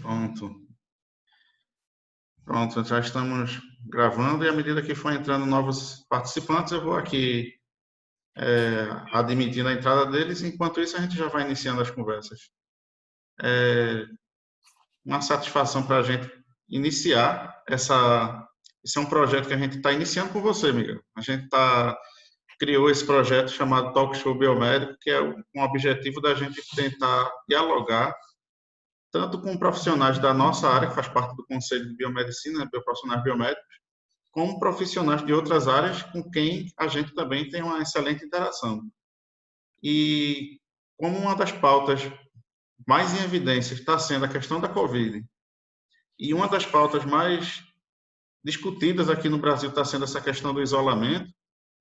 Pronto. Pronto, já estamos gravando e à medida que for entrando novos participantes, eu vou aqui admitindo a entrada deles. Enquanto isso, a gente já vai iniciando as conversas. É uma satisfação para a gente iniciar essa. Esse é um projeto que a gente está iniciando com você, Miguel. A gente criou esse projeto chamado Talk Show Biomédico, que é com o objetivo da gente tentar dialogar tanto com profissionais da nossa área, que faz parte do Conselho de Biomedicina, bioprofissionais biomédicos, como profissionais de outras áreas com quem a gente também tem uma excelente interação. E como uma das pautas mais em evidência está sendo a questão da Covid, e uma das pautas mais discutidas aqui no Brasil está sendo essa questão do isolamento,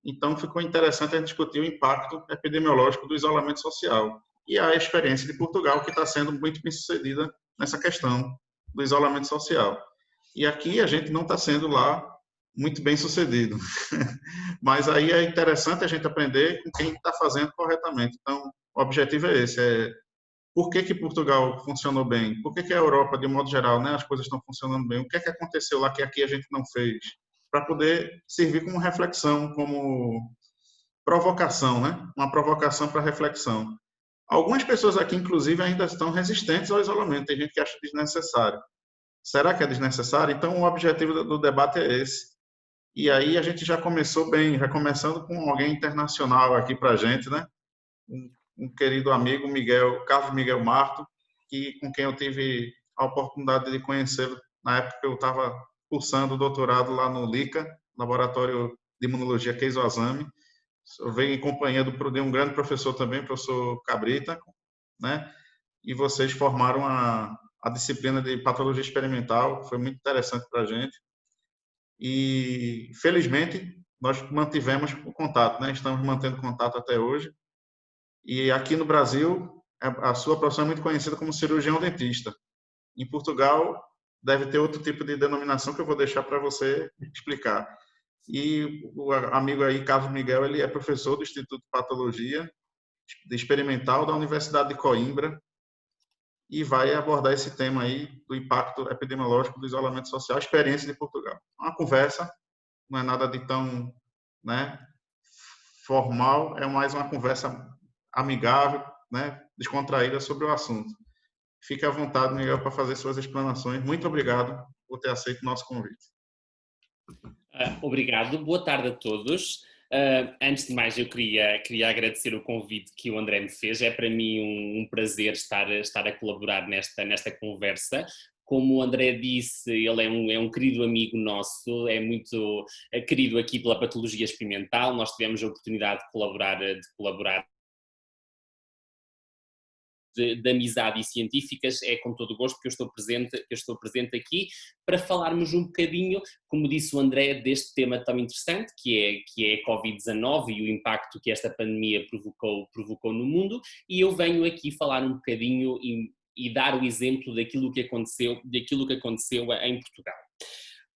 então ficou interessante a gente discutir o impacto epidemiológico do isolamento social e a experiência de Portugal, que está sendo muito bem sucedida nessa questão do isolamento social. E aqui a gente não está sendo lá muito bem sucedido. Mas aí é interessante a gente aprender com quem está fazendo corretamente. Então, o objetivo é esse, por que Portugal funcionou bem? Por que a Europa, de modo geral, né, as coisas estão funcionando bem? O que aconteceu lá que aqui a gente não fez? Para poder servir como reflexão, como provocação, né? Uma provocação para reflexão. Algumas pessoas aqui, inclusive, ainda estão resistentes ao isolamento. Tem gente que acha desnecessário. Será que é desnecessário? Então, o objetivo do debate é esse. E aí a gente já começou bem, já começando com alguém internacional aqui para a gente, né? Um querido amigo, Carlos Miguel Marto, com quem eu tive a oportunidade de conhecê-lo na época que eu estava cursando o doutorado lá no LICA, Laboratório de Imunologia Keizo Azami. Eu venho em companhia de um grande professor também, professor Cabrita, né? E vocês formaram a disciplina de patologia experimental, foi muito interessante para a gente. E, felizmente, nós mantivemos o contato, né? Estamos mantendo contato até hoje. E aqui no Brasil, a sua profissão é muito conhecida como cirurgião dentista. Em Portugal, deve ter outro tipo de denominação que eu vou deixar para você explicar. E o amigo aí, Carlos Miguel, ele é professor do Instituto de Patologia Experimental da Universidade de Coimbra e vai abordar esse tema aí do impacto epidemiológico do isolamento social, a experiência de Portugal. Uma conversa, não é nada de tão, né, formal, é mais uma conversa amigável, né, descontraída sobre o assunto. Fique à vontade, Miguel, para fazer suas explanações. Muito obrigado por ter aceito o nosso convite. Obrigado, boa tarde a todos. Antes de mais, eu queria agradecer o convite que o André me fez. É para mim um prazer estar a colaborar nesta conversa. Como o André disse, ele é um querido amigo nosso, é muito querido aqui pela patologia experimental. Nós tivemos a oportunidade de colaborar de amizade e científicas. É com todo o gosto que eu estou presente aqui para falarmos um bocadinho, como disse o André, deste tema tão interessante que é a Covid-19 e o impacto que esta pandemia provocou no mundo, e eu venho aqui falar um bocadinho e dar o exemplo daquilo que aconteceu em Portugal.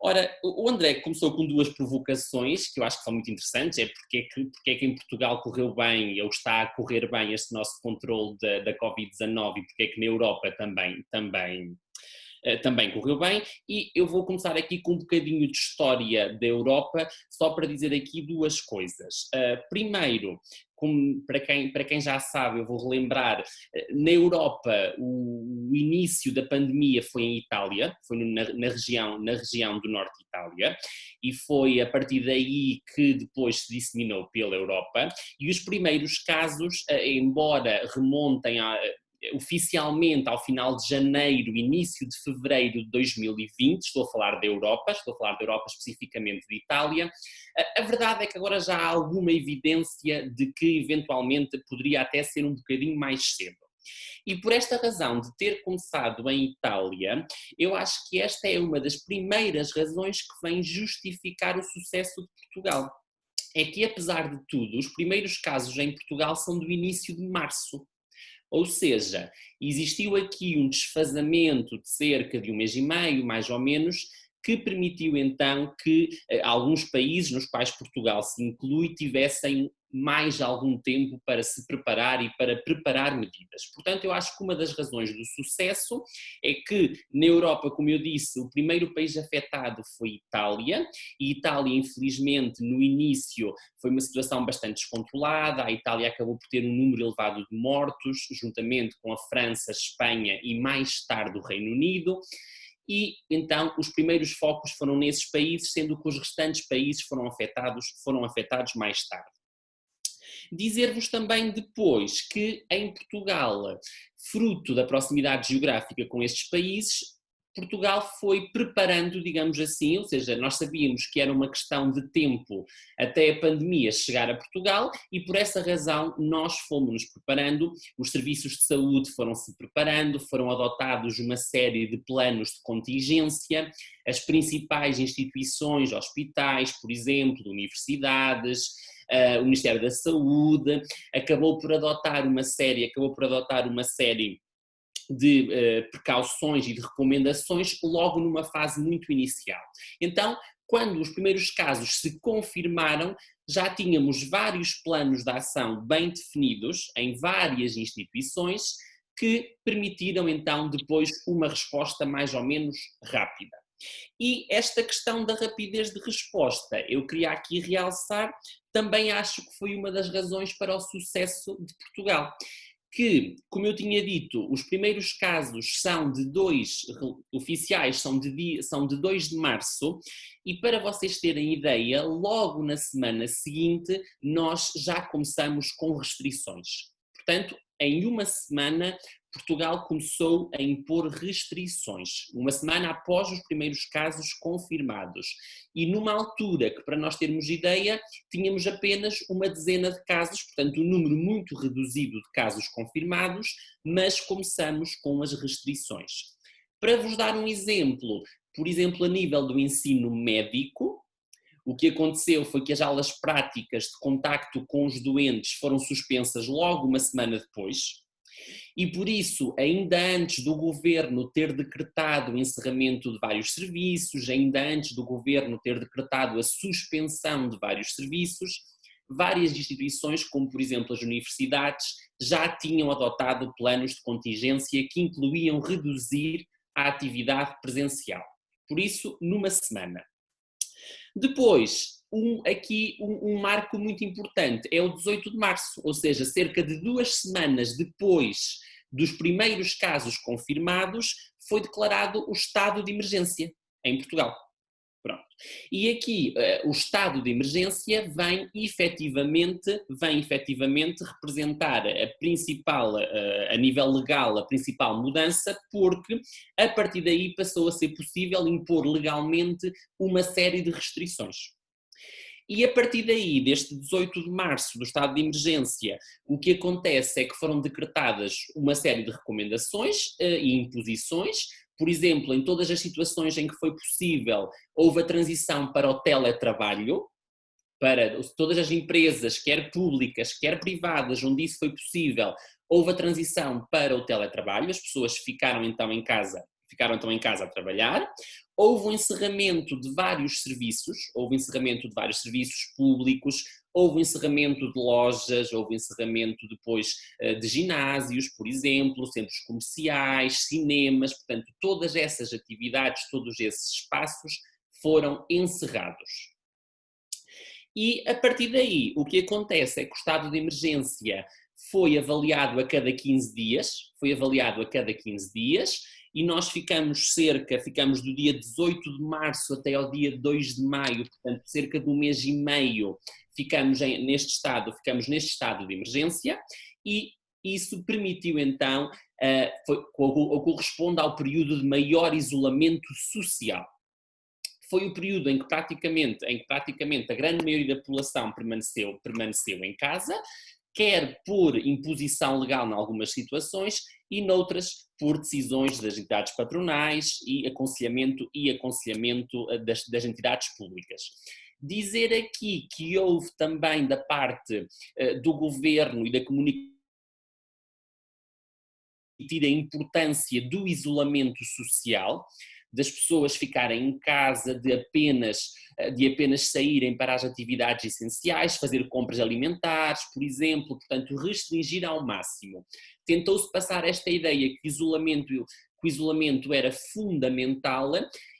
Ora, o André começou com duas provocações que eu acho que são muito interessantes, porque é que em Portugal correu bem, ou está a correr bem este nosso controle da Covid-19, e porque é que na Europa também correu bem, e eu vou começar aqui com um bocadinho de história da Europa, só para dizer aqui duas coisas. Primeiro, para quem já sabe, eu vou relembrar, na Europa o início da pandemia foi em Itália, foi na região do norte de Itália, e foi a partir daí que depois se disseminou pela Europa, e os primeiros casos, embora remontem oficialmente ao final de janeiro, início de fevereiro de 2020, estou a falar da Europa especificamente de Itália. A verdade é que agora já há alguma evidência de que eventualmente poderia até ser um bocadinho mais cedo. E por esta razão de ter começado em Itália, eu acho que esta é uma das primeiras razões que vem justificar o sucesso de Portugal. É que, apesar de tudo, os primeiros casos em Portugal são do início de março. Ou seja, existiu aqui um desfazamento de cerca de um mês e meio, mais ou menos, que permitiu então que alguns países, nos quais Portugal se inclui, tivessem mais algum tempo para se preparar e para preparar medidas. Portanto, eu acho que uma das razões do sucesso é que na Europa, como eu disse, o primeiro país afetado foi Itália, e Itália, infelizmente, no início foi uma situação bastante descontrolada. A Itália acabou por ter um número elevado de mortos, juntamente com a França, Espanha e mais tarde o Reino Unido. E então os primeiros focos foram nesses países, sendo que os restantes países foram afetados mais tarde. Dizer-vos também depois que em Portugal, fruto da proximidade geográfica com estes países, Portugal foi preparando, digamos assim, ou seja, nós sabíamos que era uma questão de tempo até a pandemia chegar a Portugal e por essa razão nós fomos-nos preparando, os serviços de saúde foram-se preparando, foram adotados uma série de planos de contingência, as principais instituições, hospitais, por exemplo, universidades, o Ministério da Saúde, acabou por adotar uma série de precauções e de recomendações logo numa fase muito inicial. Então, quando os primeiros casos se confirmaram, já tínhamos vários planos de ação bem definidos em várias instituições que permitiram então depois uma resposta mais ou menos rápida. E esta questão da rapidez de resposta, eu queria aqui realçar, também acho que foi uma das razões para o sucesso de Portugal. Que, como eu tinha dito, os primeiros casos são de oficiais são de 2 de março, e para vocês terem ideia, logo na semana seguinte nós já começamos com restrições. Portanto, em uma semana, Portugal começou a impor restrições, uma semana após os primeiros casos confirmados. E numa altura que, para nós termos ideia, tínhamos apenas uma dezena de casos, portanto um número muito reduzido de casos confirmados, mas começamos com as restrições. Para vos dar um exemplo, por exemplo, a nível do ensino médico, o que aconteceu foi que as aulas práticas de contacto com os doentes foram suspensas logo uma semana depois, e por isso, ainda antes do governo ter decretado o encerramento de vários serviços, ainda antes do governo ter decretado a suspensão de vários serviços, várias instituições, como por exemplo as universidades, já tinham adotado planos de contingência que incluíam reduzir a atividade presencial. Por isso, numa semana. Depois, um marco muito importante é o 18 de março, ou seja, cerca de 2 semanas depois dos primeiros casos confirmados, foi declarado o estado de emergência em Portugal. Pronto. E aqui o estado de emergência vem efetivamente representar a principal, a nível legal, a principal mudança, porque a partir daí passou a ser possível impor legalmente uma série de restrições. E a partir daí, deste 18 de março do estado de emergência, o que acontece é que foram decretadas uma série de recomendações e imposições. Por exemplo, em todas as situações em que foi possível, houve a transição para o teletrabalho, para todas as empresas, quer públicas, quer privadas, onde isso foi possível, houve a transição para o teletrabalho, as pessoas ficaram então em casa a trabalhar. Houve o encerramento de vários serviços, públicos, houve o encerramento de lojas, houve o encerramento depois de ginásios, por exemplo, centros comerciais, cinemas, portanto, todas essas atividades, todos esses espaços foram encerrados. E a partir daí, o que acontece é que o estado de emergência foi avaliado a cada 15 dias, e nós ficamos do dia 18 de março até ao dia 2 de maio, portanto cerca de um mês e meio, ficamos neste estado de emergência, e isso permitiu então, corresponde ao período de maior isolamento social. Foi o período em que praticamente a grande maioria da população permaneceu em casa, quer por imposição legal em algumas situações e noutras por decisões das entidades patronais e aconselhamento das entidades públicas. Dizer aqui que houve também da parte do governo e da comunicação a importância do isolamento social, das pessoas ficarem em casa, de apenas saírem para as atividades essenciais, fazer compras alimentares, por exemplo, portanto, restringir ao máximo. Tentou-se passar esta ideia que o isolamento era fundamental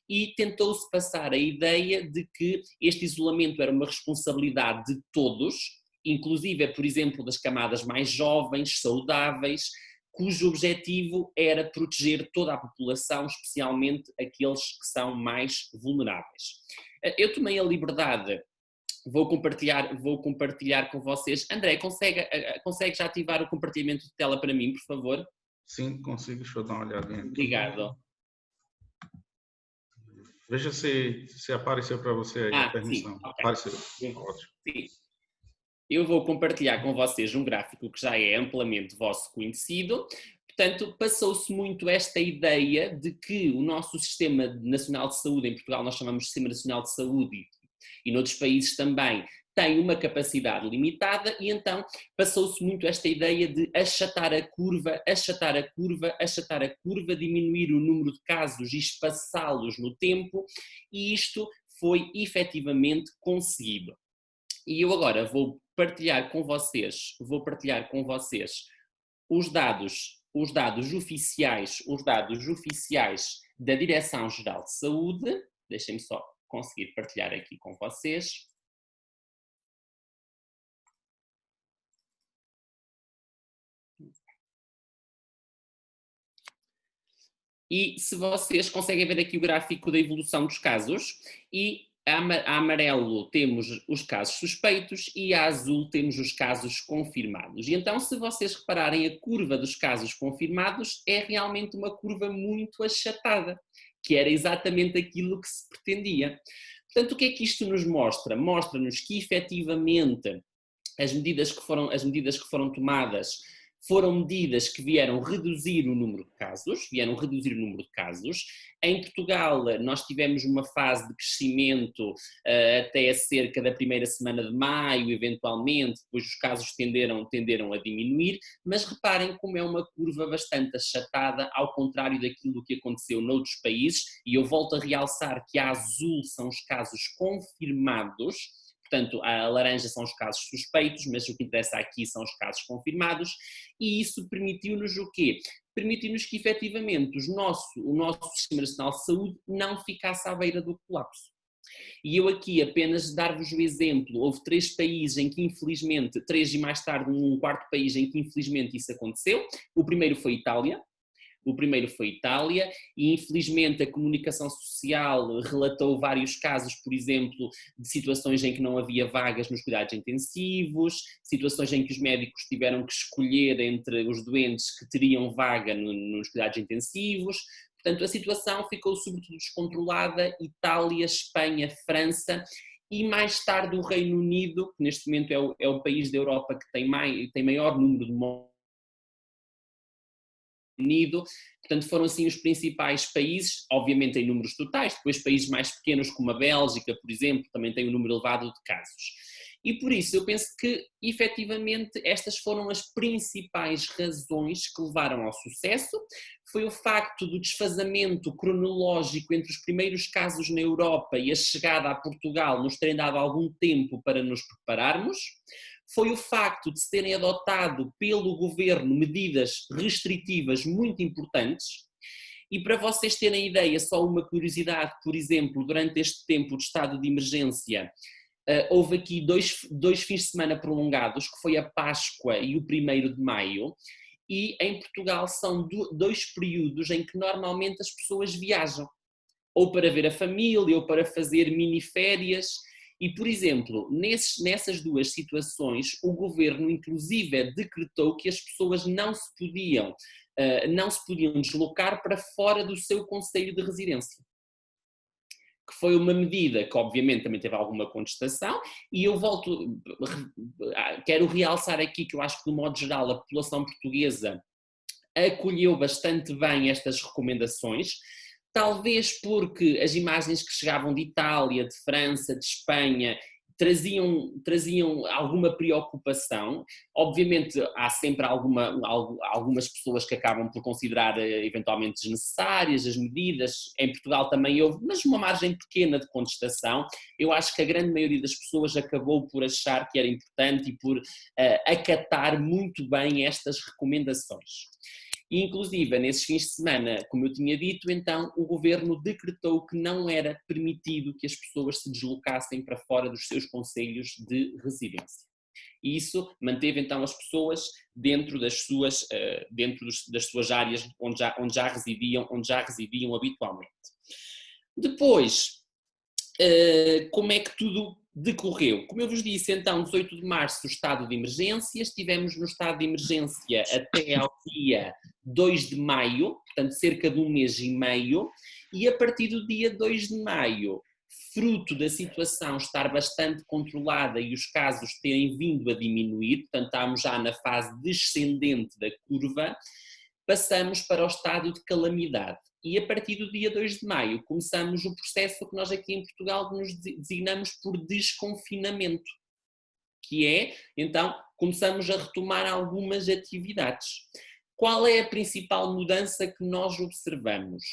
e tentou-se passar a ideia de que este isolamento era uma responsabilidade de todos, inclusive, por exemplo, das camadas mais jovens, saudáveis, cujo objetivo era proteger toda a população, especialmente aqueles que são mais vulneráveis. Eu tomei a liberdade, vou compartilhar com vocês. André, consegue já ativar o compartilhamento de tela para mim, por favor? Sim, consigo. Deixa eu dar uma olhadinha aqui. Obrigado. Veja se apareceu para você aí a permissão. Sim, okay. Apareceu. Ótimo. Sim. Eu vou compartilhar com vocês um gráfico que já é amplamente vosso conhecido. Portanto, passou-se muito esta ideia de que o nosso Sistema Nacional de Saúde, em Portugal nós chamamos de Sistema Nacional de Saúde e noutros países também, tem uma capacidade limitada e então passou-se muito esta ideia de achatar a curva, diminuir o número de casos e espaçá-los no tempo, e isto foi efetivamente conseguido. E eu agora vou partilhar com vocês os dados oficiais da Direção-Geral de Saúde. Deixem-me só conseguir partilhar aqui com vocês. E se vocês conseguem ver aqui o gráfico da evolução dos casos, e a amarelo temos os casos suspeitos e a azul temos os casos confirmados. E então, se vocês repararem, a curva dos casos confirmados é realmente uma curva muito achatada, que era exatamente aquilo que se pretendia. Portanto, o que é que isto nos mostra? Mostra-nos que, efetivamente, as medidas que foram tomadas foram medidas que vieram reduzir o número de casos. Em Portugal, nós tivemos uma fase de crescimento até cerca da primeira semana de maio, eventualmente, depois os casos tenderam a diminuir, mas reparem como é uma curva bastante achatada, ao contrário daquilo que aconteceu noutros países, e eu volto a realçar que a azul são os casos confirmados. Portanto, a laranja são os casos suspeitos, mas o que interessa aqui são os casos confirmados, e isso permitiu-nos o quê? Permitiu-nos que, efetivamente, o nosso Sistema Nacional de Saúde não ficasse à beira do colapso. E eu aqui apenas dar-vos o exemplo, houve 3 países em que infelizmente, 3 e mais tarde um quarto país em que infelizmente isso aconteceu. O primeiro foi Itália, e infelizmente a comunicação social relatou vários casos, por exemplo, de situações em que não havia vagas nos cuidados intensivos, situações em que os médicos tiveram que escolher entre os doentes que teriam vaga nos cuidados intensivos. Portanto, a situação ficou sobretudo descontrolada. Itália, Espanha, França e mais tarde o Reino Unido, que neste momento é o país da Europa que tem maior número de mortes. Unido, portanto foram assim os principais países, obviamente em números totais. Depois países mais pequenos como a Bélgica, por exemplo, também têm um número elevado de casos. E por isso eu penso que efetivamente estas foram as principais razões que levaram ao sucesso. Foi o facto do desfazamento cronológico entre os primeiros casos na Europa e a chegada a Portugal nos terem dado algum tempo para nos prepararmos. Foi o facto de se terem adotado pelo governo medidas restritivas muito importantes. E para vocês terem ideia, só uma curiosidade, por exemplo, durante este tempo de estado de emergência, houve aqui dois fins de semana prolongados, que foi a Páscoa e o 1º de maio, e em Portugal são 2 períodos em que normalmente as pessoas viajam, ou para ver a família, ou para fazer mini-férias. E, por exemplo, nessas 2 situações, o governo inclusive decretou que as pessoas não se podiam deslocar para fora do seu concelho de residência. Que foi uma medida que obviamente também teve alguma contestação, e eu quero realçar aqui que eu acho que de modo geral a população portuguesa acolheu bastante bem estas recomendações. Talvez porque as imagens que chegavam de Itália, de França, de Espanha, traziam alguma preocupação. Obviamente há sempre algumas pessoas que acabam por considerar eventualmente desnecessárias as medidas, em Portugal também houve, mas uma margem pequena de contestação. Eu acho que a grande maioria das pessoas acabou por achar que era importante e por acatar muito bem estas recomendações. E, inclusive, nesses fins de semana, como eu tinha dito, então o governo decretou que não era permitido que as pessoas se deslocassem para fora dos seus concelhos de residência. E isso manteve então as pessoas dentro das suas áreas onde já residiam habitualmente. Depois, como é que tudo decorreu? Como eu vos disse, então, 18 de março, o estado de emergência, estivemos no estado de emergência até ao dia 2 de maio, portanto cerca de um mês e meio, e a partir do dia 2 de maio, fruto da situação estar bastante controlada e os casos terem vindo a diminuir, portanto estamos já na fase descendente da curva, passamos para o estado de calamidade. E a partir do dia 2 de maio começamos o processo que nós aqui em Portugal nos designamos por desconfinamento, que é, então, começamos a retomar algumas atividades. Qual é a principal mudança que nós observamos?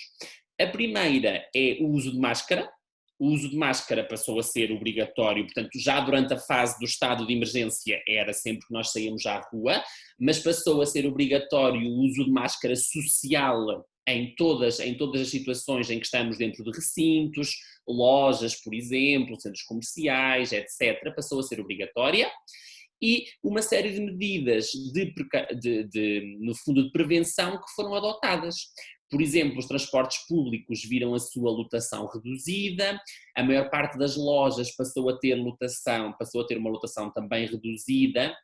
A primeira é o uso de máscara. O uso de máscara passou a ser obrigatório, portanto, já durante a fase do estado de emergência era sempre que nós saíamos à rua, mas passou a ser obrigatório o uso de máscara social em todas as situações em que estamos dentro de recintos, lojas, por exemplo, centros comerciais, etc., passou a ser obrigatória. E uma série de medidas no fundo, de prevenção que foram adotadas. Por exemplo, os transportes públicos viram a sua lotação reduzida, a maior parte das lojas passou a ter uma lotação também reduzida,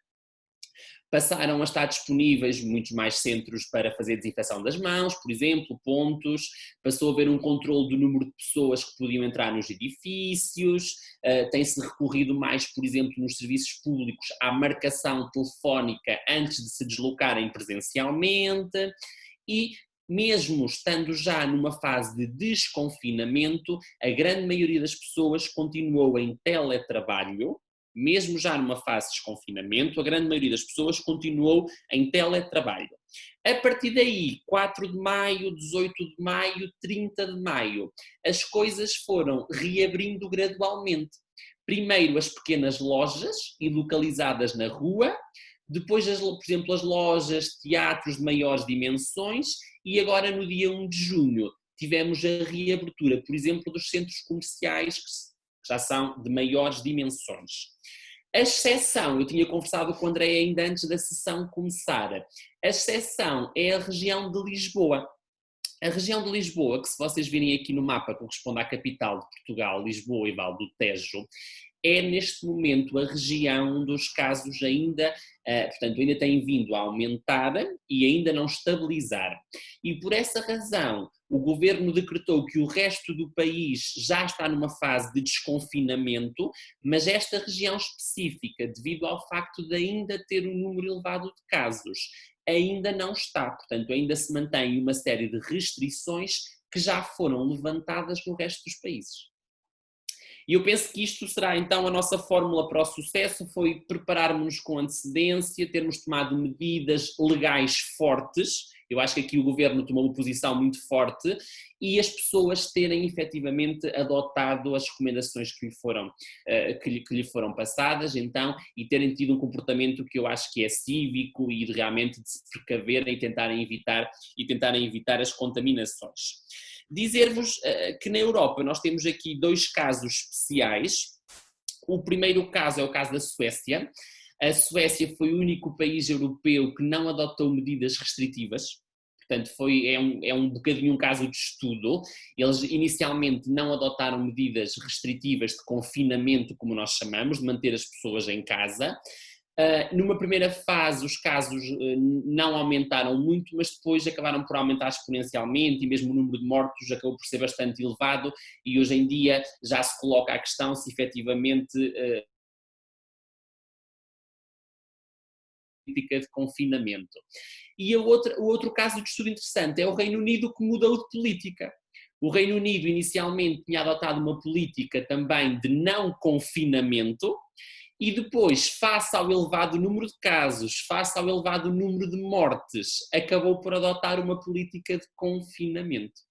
passaram a estar disponíveis muitos mais centros para fazer desinfecção das mãos, por exemplo, pontos, passou a haver um controle do número de pessoas que podiam entrar nos edifícios, tem-se recorrido mais, por exemplo, nos serviços públicos à marcação telefónica antes de se deslocarem presencialmente e mesmo estando já numa fase de desconfinamento, a grande maioria das pessoas continuou em teletrabalho. Mesmo já numa fase de desconfinamento, a grande maioria das pessoas continuou em teletrabalho. A partir daí, 4 de maio, 18 de maio, 30 de maio, as coisas foram reabrindo gradualmente. Primeiro as pequenas lojas e localizadas na rua, depois, por exemplo, as lojas, teatros de maiores dimensões e agora no dia 1 de junho tivemos a reabertura, por exemplo, dos centros comerciais que já são de maiores dimensões. A exceção, eu tinha conversado com o André ainda antes da sessão começar, a exceção é a região de Lisboa. A região de Lisboa, que se vocês virem aqui no mapa, corresponde à capital de Portugal, Lisboa e Val do Tejo, é neste momento a região dos casos ainda, portanto, ainda tem vindo a aumentar e ainda não estabilizar. E por essa razão, o governo decretou que o resto do país já está numa fase de desconfinamento, mas esta região específica, devido ao facto de ainda ter um número elevado de casos, ainda não está. Portanto, ainda se mantém uma série de restrições que já foram levantadas no resto dos países. E eu penso que isto será então a nossa fórmula para o sucesso, foi prepararmos-nos com antecedência, termos tomado medidas legais fortes. Eu acho que aqui o governo tomou uma posição muito forte e as pessoas terem efetivamente adotado as recomendações que lhe foram passadas, então, e terem tido um comportamento que eu acho que é cívico e realmente de se precaverem e tentarem evitar as contaminações. Dizer-vos que na Europa nós temos aqui 2 casos especiais. O primeiro caso é o caso da Suécia. A Suécia foi o único país europeu que não adotou medidas restritivas. Portanto, é um bocadinho um caso de estudo. Eles inicialmente não adotaram medidas restritivas de confinamento, como nós chamamos, de manter as pessoas em casa. Numa primeira fase os casos não aumentaram muito, mas depois acabaram por aumentar exponencialmente e mesmo o número de mortos acabou por ser bastante elevado e hoje em dia já se coloca a questão se efetivamente política de confinamento. E o outro caso de estudo interessante é o Reino Unido, que mudou de política. O Reino Unido inicialmente tinha adotado uma política também de não confinamento e depois, face ao elevado número de casos, face ao elevado número de mortes, acabou por adotar uma política de confinamento.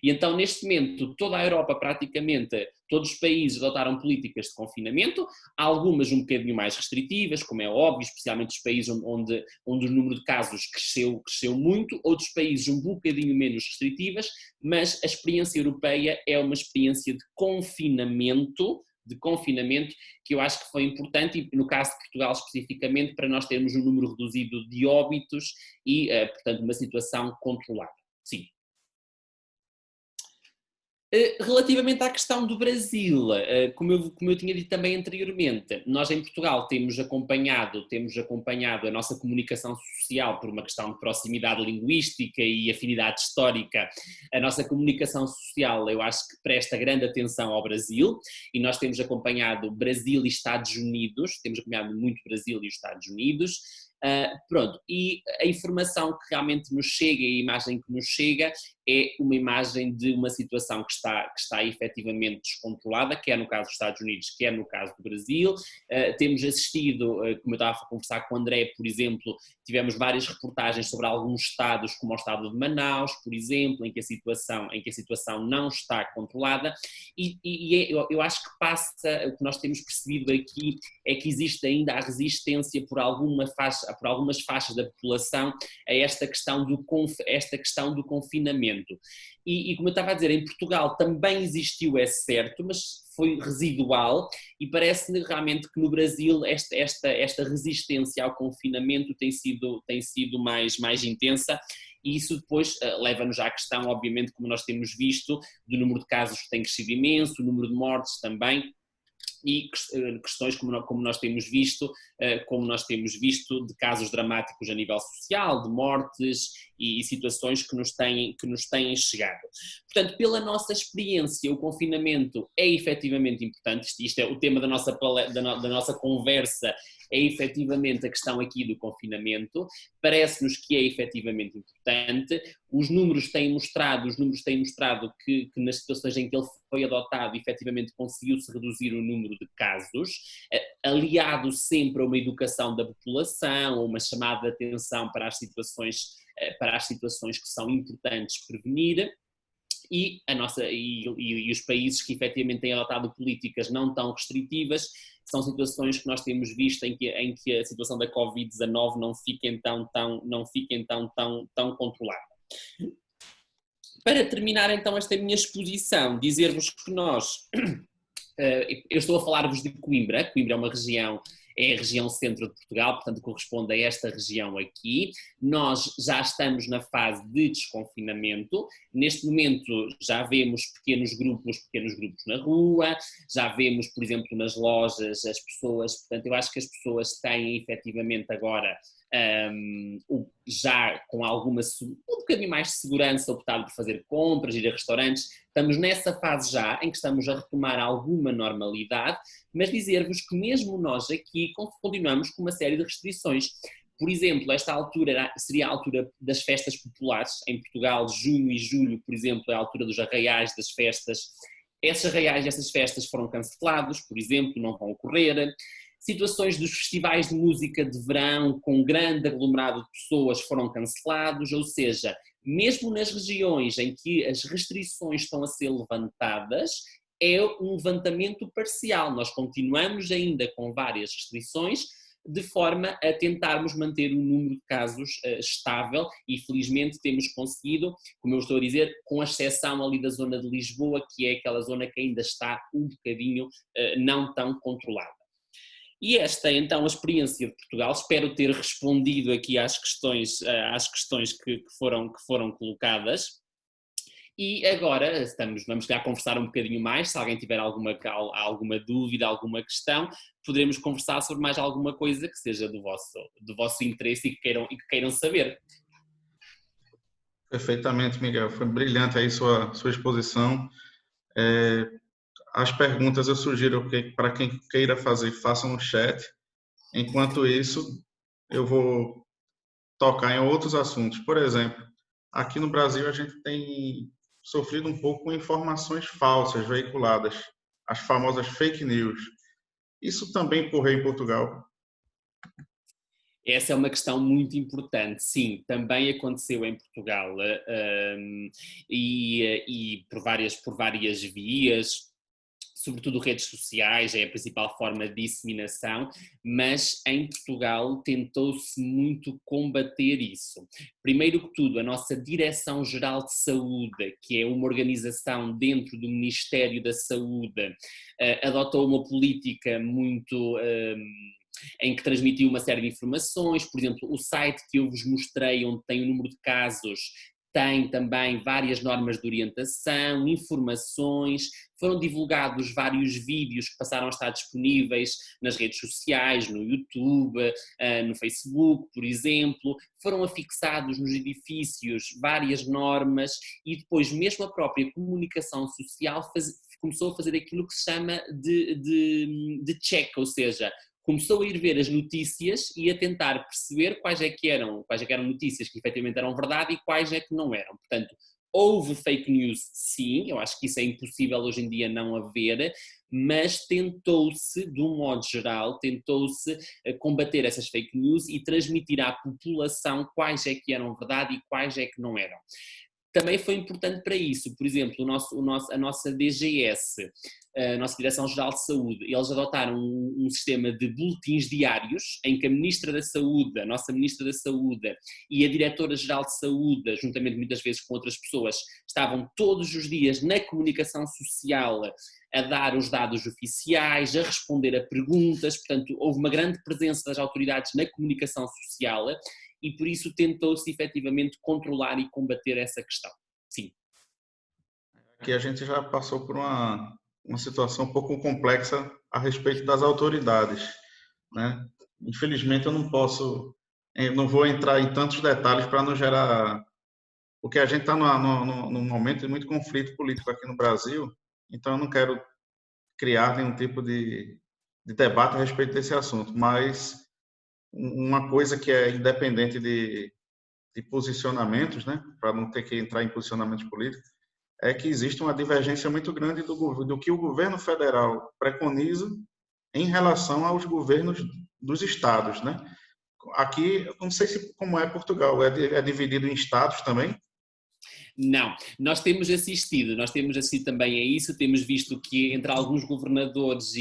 E então, neste momento, toda a Europa, praticamente, todos os países adotaram políticas de confinamento, algumas um bocadinho mais restritivas, como é óbvio, especialmente os países onde o número de casos cresceu muito, outros países um bocadinho menos restritivas, mas a experiência europeia é uma experiência de confinamento, que eu acho que foi importante, e no caso de Portugal especificamente, para nós termos um número reduzido de óbitos e, portanto, uma situação controlada. Sim. Relativamente à questão do Brasil, como eu tinha dito também anteriormente, nós em Portugal temos acompanhado a nossa comunicação social por uma questão de proximidade linguística e afinidade histórica. A nossa comunicação social, eu acho que presta grande atenção ao Brasil, e nós temos acompanhado Brasil e Estados Unidos, temos acompanhado muito Brasil e os Estados Unidos. Pronto, e a informação que realmente nos chega e a imagem que nos chega é uma imagem de uma situação que está efetivamente descontrolada, quer no caso dos Estados Unidos, quer no caso do Brasil. Temos assistido, como eu estava a conversar com o André, por exemplo, tivemos várias reportagens sobre alguns estados, como o estado de Manaus, por exemplo, em que a situação não está controlada, eu acho que o que nós temos percebido aqui é que existe ainda a resistência por algumas faixas da população a esta questão do confinamento. E como eu estava a dizer, em Portugal também existiu, é certo, mas foi residual, e parece-me realmente que no Brasil esta resistência ao confinamento tem sido mais intensa, e isso depois leva-nos à questão, obviamente, como nós temos visto, do número de casos que tem crescido imenso, o número de mortes também, e questões como nós temos visto de casos dramáticos a nível social, de mortes e situações que nos têm chegado. Portanto, pela nossa experiência, o confinamento é efetivamente importante, isto é o tema da nossa conversa, é efetivamente a questão aqui do confinamento, parece-nos que é efetivamente importante. Os números têm mostrado que nas situações em que ele foi adotado, efetivamente conseguiu-se reduzir o número de casos, aliado sempre a uma educação da população, a uma chamada de atenção para as situações que são importantes prevenir. E os países que efetivamente têm adotado políticas não tão restritivas são situações que nós temos visto em que a situação da Covid-19 não fica então tão controlada. Para terminar então esta minha exposição, dizer-vos que eu estou a falar-vos de Coimbra. Coimbra é a região centro de Portugal, portanto corresponde a esta região aqui. Nós já estamos na fase de desconfinamento, neste momento já vemos pequenos grupos na rua, já vemos, por exemplo, nas lojas as pessoas, portanto eu acho que as pessoas têm efetivamente agora já com um bocadinho mais de segurança optado por fazer compras, ir a restaurantes. Estamos nessa fase já em que estamos a retomar alguma normalidade, mas dizer-vos que mesmo nós aqui continuamos com uma série de restrições. Por exemplo, esta altura seria a altura das festas populares em Portugal, junho e julho, por exemplo, é a altura dos arraiais, das festas. Esses arraiais e essas festas foram cancelados, por exemplo, não vão ocorrer. Situações dos festivais de música de verão com grande aglomerado de pessoas foram cancelados, ou seja, mesmo nas regiões em que as restrições estão a ser levantadas, é um levantamento parcial. Nós continuamos ainda com várias restrições, de forma a tentarmos manter o número de casos estável, e felizmente temos conseguido, como eu estou a dizer, com exceção ali da zona de Lisboa, que é aquela zona que ainda está um bocadinho não tão controlada. E esta é então a experiência de Portugal. Espero ter respondido aqui às questões que foram colocadas. E agora vamos já conversar um bocadinho mais. Se alguém tiver alguma dúvida, alguma questão, poderemos conversar sobre mais alguma coisa que seja do vosso interesse e que queiram saber. Perfeitamente, Miguel. Foi brilhante aí sua exposição. As perguntas eu sugiro que, para quem queira fazer, façam no chat. Enquanto isso, eu vou tocar em outros assuntos. Por exemplo, aqui no Brasil a gente tem sofrido um pouco com informações falsas veiculadas, as famosas fake news. Isso também ocorreu em Portugal? Essa é uma questão muito importante, sim, também aconteceu em Portugal e por várias vias, sobretudo redes sociais, é a principal forma de disseminação, mas em Portugal tentou-se muito combater isso. Primeiro que tudo, a nossa Direção-Geral de Saúde, que é uma organização dentro do Ministério da Saúde, adotou uma política muito em que transmitiu uma série de informações, por exemplo, o site que eu vos mostrei, onde tem o número de casos, tem também várias normas de orientação, informações, foram divulgados vários vídeos que passaram a estar disponíveis nas redes sociais, no YouTube, no Facebook, por exemplo, foram afixados nos edifícios várias normas e depois mesmo a própria comunicação social começou a fazer aquilo que se chama de check, ou seja, começou a ir ver as notícias e a tentar perceber quais é que eram notícias que efetivamente eram verdade e quais é que não eram. Portanto, houve fake news, sim, eu acho que isso é impossível hoje em dia não haver, mas tentou-se, de um modo geral, tentou-se combater essas fake news e transmitir à população quais é que eram verdade e quais é que não eram. Também foi importante para isso, por exemplo, a nossa DGS, a nossa Direção-Geral de Saúde, eles adotaram um sistema de boletins diários em que a Ministra da Saúde, a nossa Ministra da Saúde e a Diretora-Geral de Saúde, juntamente muitas vezes com outras pessoas, estavam todos os dias na comunicação social a dar os dados oficiais, a responder a perguntas, portanto houve uma grande presença das autoridades na comunicação social e por isso tentou-se efetivamente controlar e combater essa questão. Sim. Aqui a gente já passou por uma situação um pouco complexa a respeito das autoridades, né? Infelizmente eu não vou entrar em tantos detalhes para não gerar, porque a gente está num momento de muito conflito político aqui no Brasil, então eu não quero criar nenhum tipo de debate a respeito desse assunto, mas uma coisa que é independente de posicionamentos, né, para não ter que entrar em posicionamentos políticos, é que existe uma divergência muito grande do que o governo federal preconiza em relação aos governos dos estados, né? Aqui, eu não sei como é Portugal, é dividido em estados também? Não, nós temos assistido também a isso, temos visto que entre alguns governadores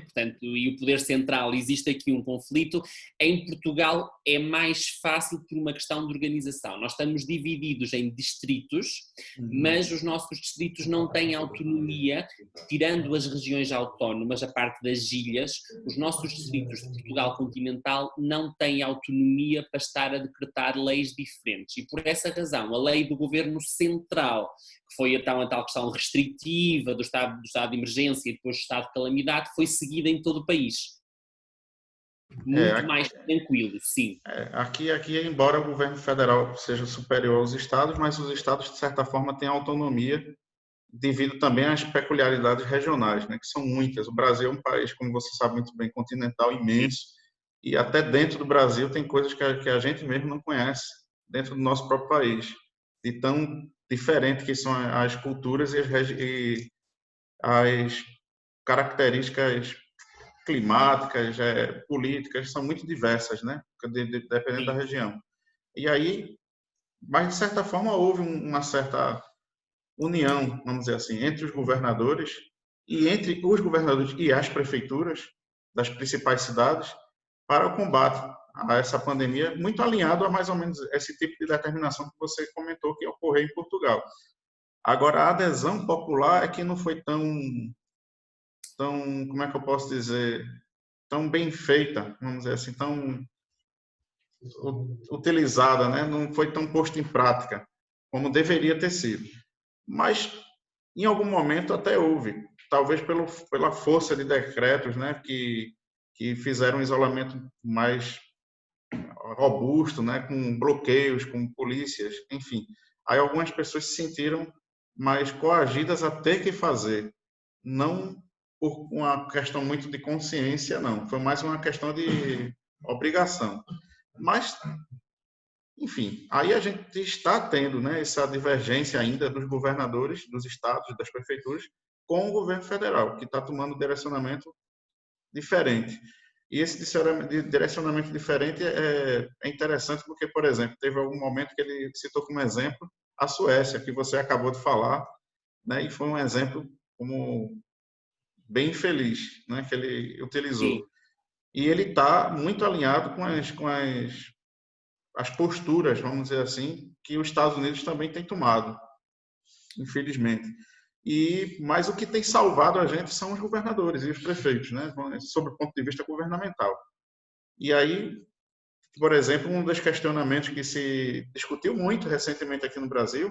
portanto, e o poder central existe aqui um conflito. Em Portugal é mais fácil por uma questão de organização. Nós estamos divididos em distritos, mas os nossos distritos não têm autonomia, tirando as regiões autónomas, a parte das ilhas, os nossos distritos de Portugal continental não têm autonomia para estar a decretar leis diferentes e por essa razão a lei do governo central, que foi então a tal questão restritiva do estado de emergência e depois do estado de calamidade, foi seguida em todo o país. Muito mais tranquilo, sim. Aqui, embora o governo federal seja superior aos estados, mas os estados, de certa forma, têm autonomia devido também às peculiaridades regionais, né, que são muitas. O Brasil é um país, como você sabe muito bem, continental, imenso, e até dentro do Brasil tem coisas que a gente mesmo não conhece dentro do nosso próprio país, de tão diferente que são as culturas e as características climáticas, políticas, são muito diversas, né, dependendo da região. E aí, mas de certa forma houve uma certa união, vamos dizer assim, entre os governadores e entre os governadores e as prefeituras das principais cidades para o combate a essa pandemia, muito alinhado a mais ou menos esse tipo de determinação que você comentou que ocorreu em Portugal. Agora, a adesão popular é que não foi tão, como é que eu posso dizer, tão bem feita, vamos dizer assim, tão utilizada, né? Não foi tão posto em prática como deveria ter sido. Mas, em algum momento, até houve, talvez pela força de decretos, né, que fizeram um isolamento mais robusto, né, com bloqueios, com polícias, enfim. Aí algumas pessoas se sentiram mais coagidas a ter que fazer, não por uma questão muito de consciência, não. Foi mais uma questão de obrigação. Mas, Enfim, aí a gente está tendo, né, essa divergência ainda dos governadores, dos estados, das prefeituras, com o governo federal, que está tomando um direcionamento diferente. E esse direcionamento diferente é interessante porque, por exemplo, teve algum momento que ele citou como exemplo a Suécia, que você acabou de falar, né, e foi um exemplo como bem infeliz, né, que ele Sim. utilizou. E ele está muito alinhado as posturas, vamos dizer assim, que os Estados Unidos também têm tomado, infelizmente. Mas o que tem salvado a gente são os governadores e os prefeitos, né, sob o ponto de vista governamental. E aí, por exemplo, um dos questionamentos que se discutiu muito recentemente aqui no Brasil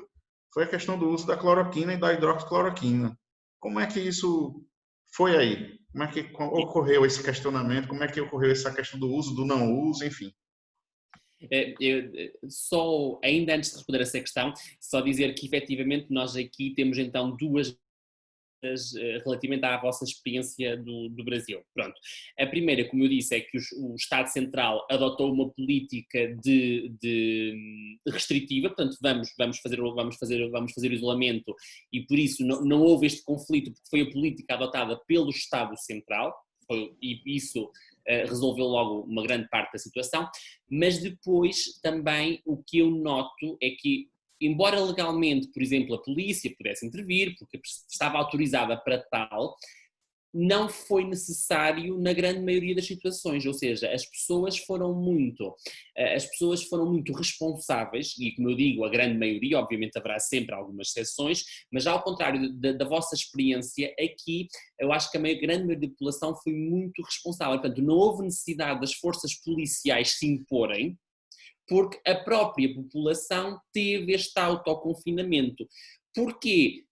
foi a questão do uso da cloroquina e da hidroxicloroquina. Como é que isso foi aí? Como é que ocorreu esse questionamento? Como é que ocorreu essa questão do uso, do não uso, enfim? Só, ainda antes de responder a essa questão, só dizer que efetivamente nós aqui temos então duas relativamente à vossa experiência do Brasil. Pronto. A primeira, como eu disse, é que o Estado Central adotou uma política de restritiva, portanto vamos fazer o isolamento e por isso não houve este conflito, porque foi a política adotada pelo Estado Central, e isso resolveu logo uma grande parte da situação, mas depois também o que eu noto é que, embora legalmente, por exemplo, a polícia pudesse intervir, porque estava autorizada para tal, não foi necessário na grande maioria das situações, ou seja, as pessoas foram muito responsáveis, e como eu digo, a grande maioria, obviamente haverá sempre algumas exceções, mas ao contrário da vossa experiência, aqui eu acho que a grande maioria da população foi muito responsável, portanto não houve necessidade das forças policiais se imporem, porque a própria população teve este autoconfinamento. Porquê?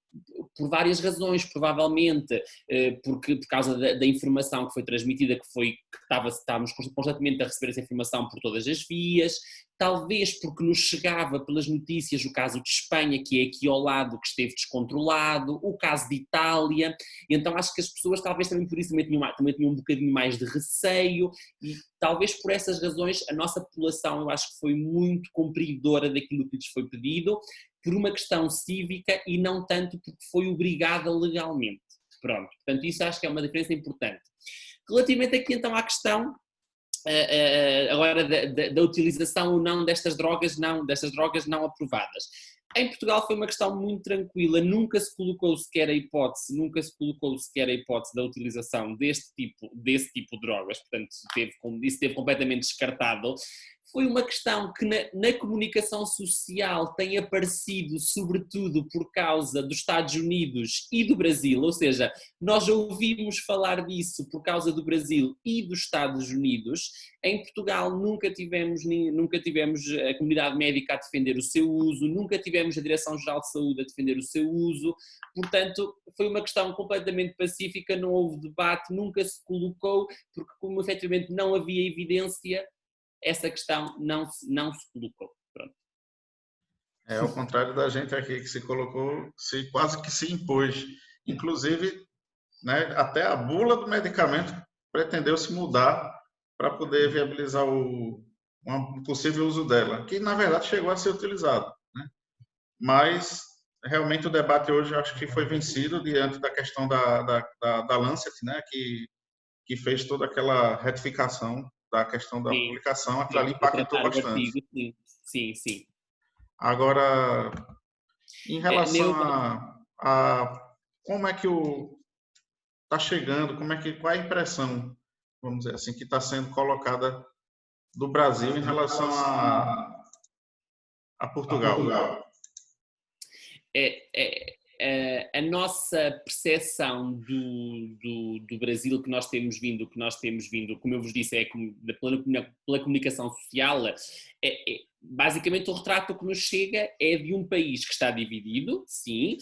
Por várias razões, provavelmente porque por causa da informação que foi transmitida, que estávamos constantemente a receber essa informação por todas as vias, talvez porque nos chegava pelas notícias o caso de Espanha, que é aqui ao lado, que esteve descontrolado, o caso de Itália, e então acho que as pessoas talvez também por isso também tinham um bocadinho mais de receio, e talvez por essas razões a nossa população eu acho que foi muito cumpridora daquilo que lhes foi pedido, por uma questão cívica e não tanto porque foi obrigada legalmente. Pronto, portanto isso acho que é uma diferença importante. Relativamente aqui então à questão agora da utilização ou não destas drogas não aprovadas. Em Portugal foi uma questão muito tranquila, nunca se colocou sequer a hipótese da utilização desse tipo de drogas, portanto isso esteve completamente descartado. Foi uma questão que na comunicação social tem aparecido sobretudo por causa dos Estados Unidos e do Brasil, ou seja, nós ouvimos falar disso por causa do Brasil e dos Estados Unidos. Em Portugal nunca tivemos a comunidade médica a defender o seu uso, nunca tivemos a Direção-Geral de Saúde a defender o seu uso, portanto foi uma questão completamente pacífica, não houve debate, nunca se colocou, porque como efetivamente não havia evidência, essa questão não se colocou. Pronto. Ao contrário da gente aqui que se colocou, quase que se impôs. Inclusive, né, até a bula do medicamento pretendeu se mudar para poder viabilizar um possível uso dela, que na verdade chegou a ser utilizado, né? Mas realmente o debate hoje acho que foi vencido diante da questão da Lancet, né, que fez toda aquela retificação da questão da Sim, publicação, aquilo ali sim, impactou retratar o bastante. artigo, sim. Agora, em relação Neutra, a como é que está chegando, qual é a impressão, vamos dizer assim, que está sendo colocada do Brasil em relação a Portugal? a nossa percepção do Brasil que nós temos vindo, como eu vos disse, pela comunicação social, basicamente o retrato que nos chega é de um país que está dividido, sim,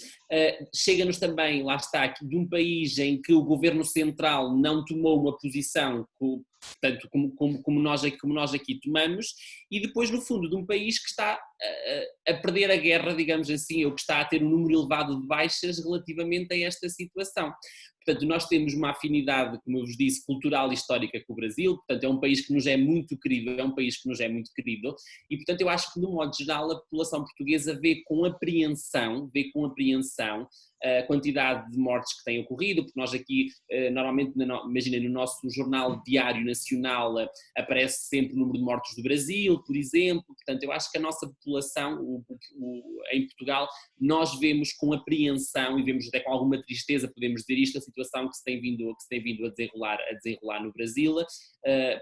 chega-nos também, lá está, de um país em que o governo central não tomou uma posição, portanto, como nós aqui tomamos, e depois, no fundo, de um país que está a perder a guerra, digamos assim, ou que está a ter um número elevado de baixas relativamente a esta situação. Portanto, nós temos uma afinidade, como eu vos disse, cultural e histórica com o Brasil, portanto é um país que nos é muito querido, e portanto eu acho que, no modo geral, a população portuguesa vê com apreensão a quantidade de mortes que têm ocorrido, porque nós aqui, normalmente, imaginem, no nosso jornal diário nacional aparece sempre o número de mortos do Brasil, por exemplo, portanto eu acho que a nossa população, em Portugal, nós vemos com apreensão e vemos até com alguma tristeza, podemos dizer isto, a situação que se tem vindo a desenrolar no Brasil,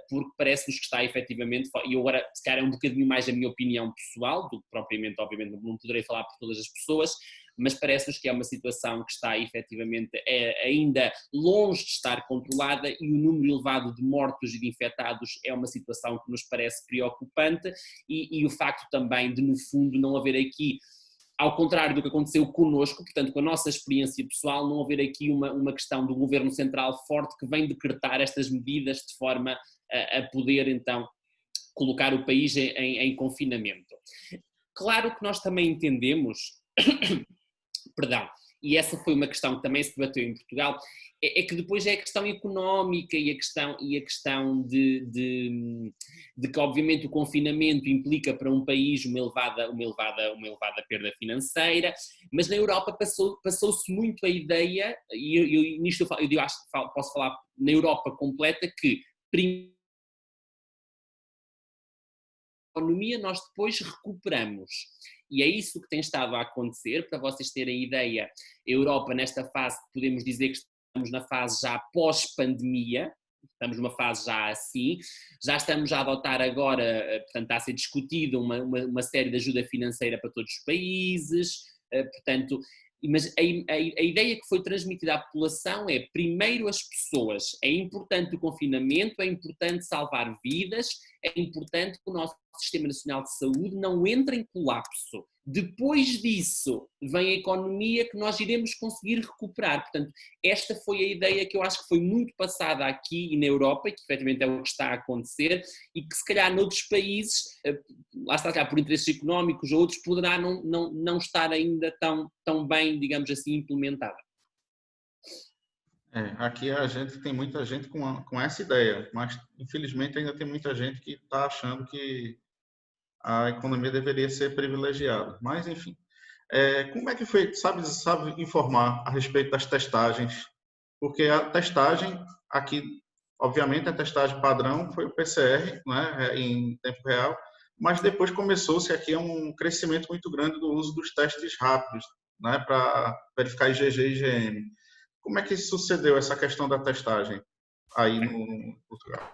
porque parece-nos que está efetivamente, e agora se calhar é um bocadinho mais a minha opinião pessoal, do que propriamente, obviamente não poderei falar por todas as pessoas, mas parece-nos que é uma situação que está efetivamente ainda longe de estar controlada, e o número elevado de mortos e de infectados é uma situação que nos parece preocupante, e o facto também de, no fundo, não haver aqui, ao contrário do que aconteceu connosco, portanto com a nossa experiência pessoal, não haver aqui uma questão do governo central forte que vem decretar estas medidas de forma a poder então colocar o país em confinamento. Claro que nós também entendemos perdão, e essa foi uma questão que também se debateu em Portugal, é que depois é a questão económica e a questão de que obviamente o confinamento implica para um país uma elevada perda financeira, mas na Europa passou-se muito a ideia, e nisto eu acho que posso falar na Europa completa, que economia nós depois recuperamos. E é isso que tem estado a acontecer. Para vocês terem ideia, a Europa nesta fase, podemos dizer que estamos na fase já pós-pandemia, estamos numa fase já assim, já estamos a adotar agora, portanto está a ser discutida uma série de ajuda financeira para todos os países, portanto, mas a ideia que foi transmitida à população é, primeiro as pessoas, é importante o confinamento, é importante salvar vidas, é importante que o nosso Sistema Nacional de Saúde não entre em colapso. Depois disso, vem a economia que nós iremos conseguir recuperar. Portanto, esta foi a ideia que eu acho que foi muito passada aqui e na Europa, e que efetivamente é o que está a acontecer, e que se calhar noutros países, lá está, por interesses económicos ou outros, poderá não estar ainda tão bem, digamos assim, implementada. Aqui a gente tem muita gente com essa ideia, mas infelizmente ainda tem muita gente que está achando que a economia deveria ser privilegiada. Mas, enfim, como é que foi, sabe informar a respeito das testagens? Porque a testagem aqui, obviamente, a testagem padrão foi o PCR, né, em tempo real, mas depois começou-se aqui um crescimento muito grande do uso dos testes rápidos, né, para verificar IgG e IgM. Como é que sucedeu essa questão da testagem aí no Portugal?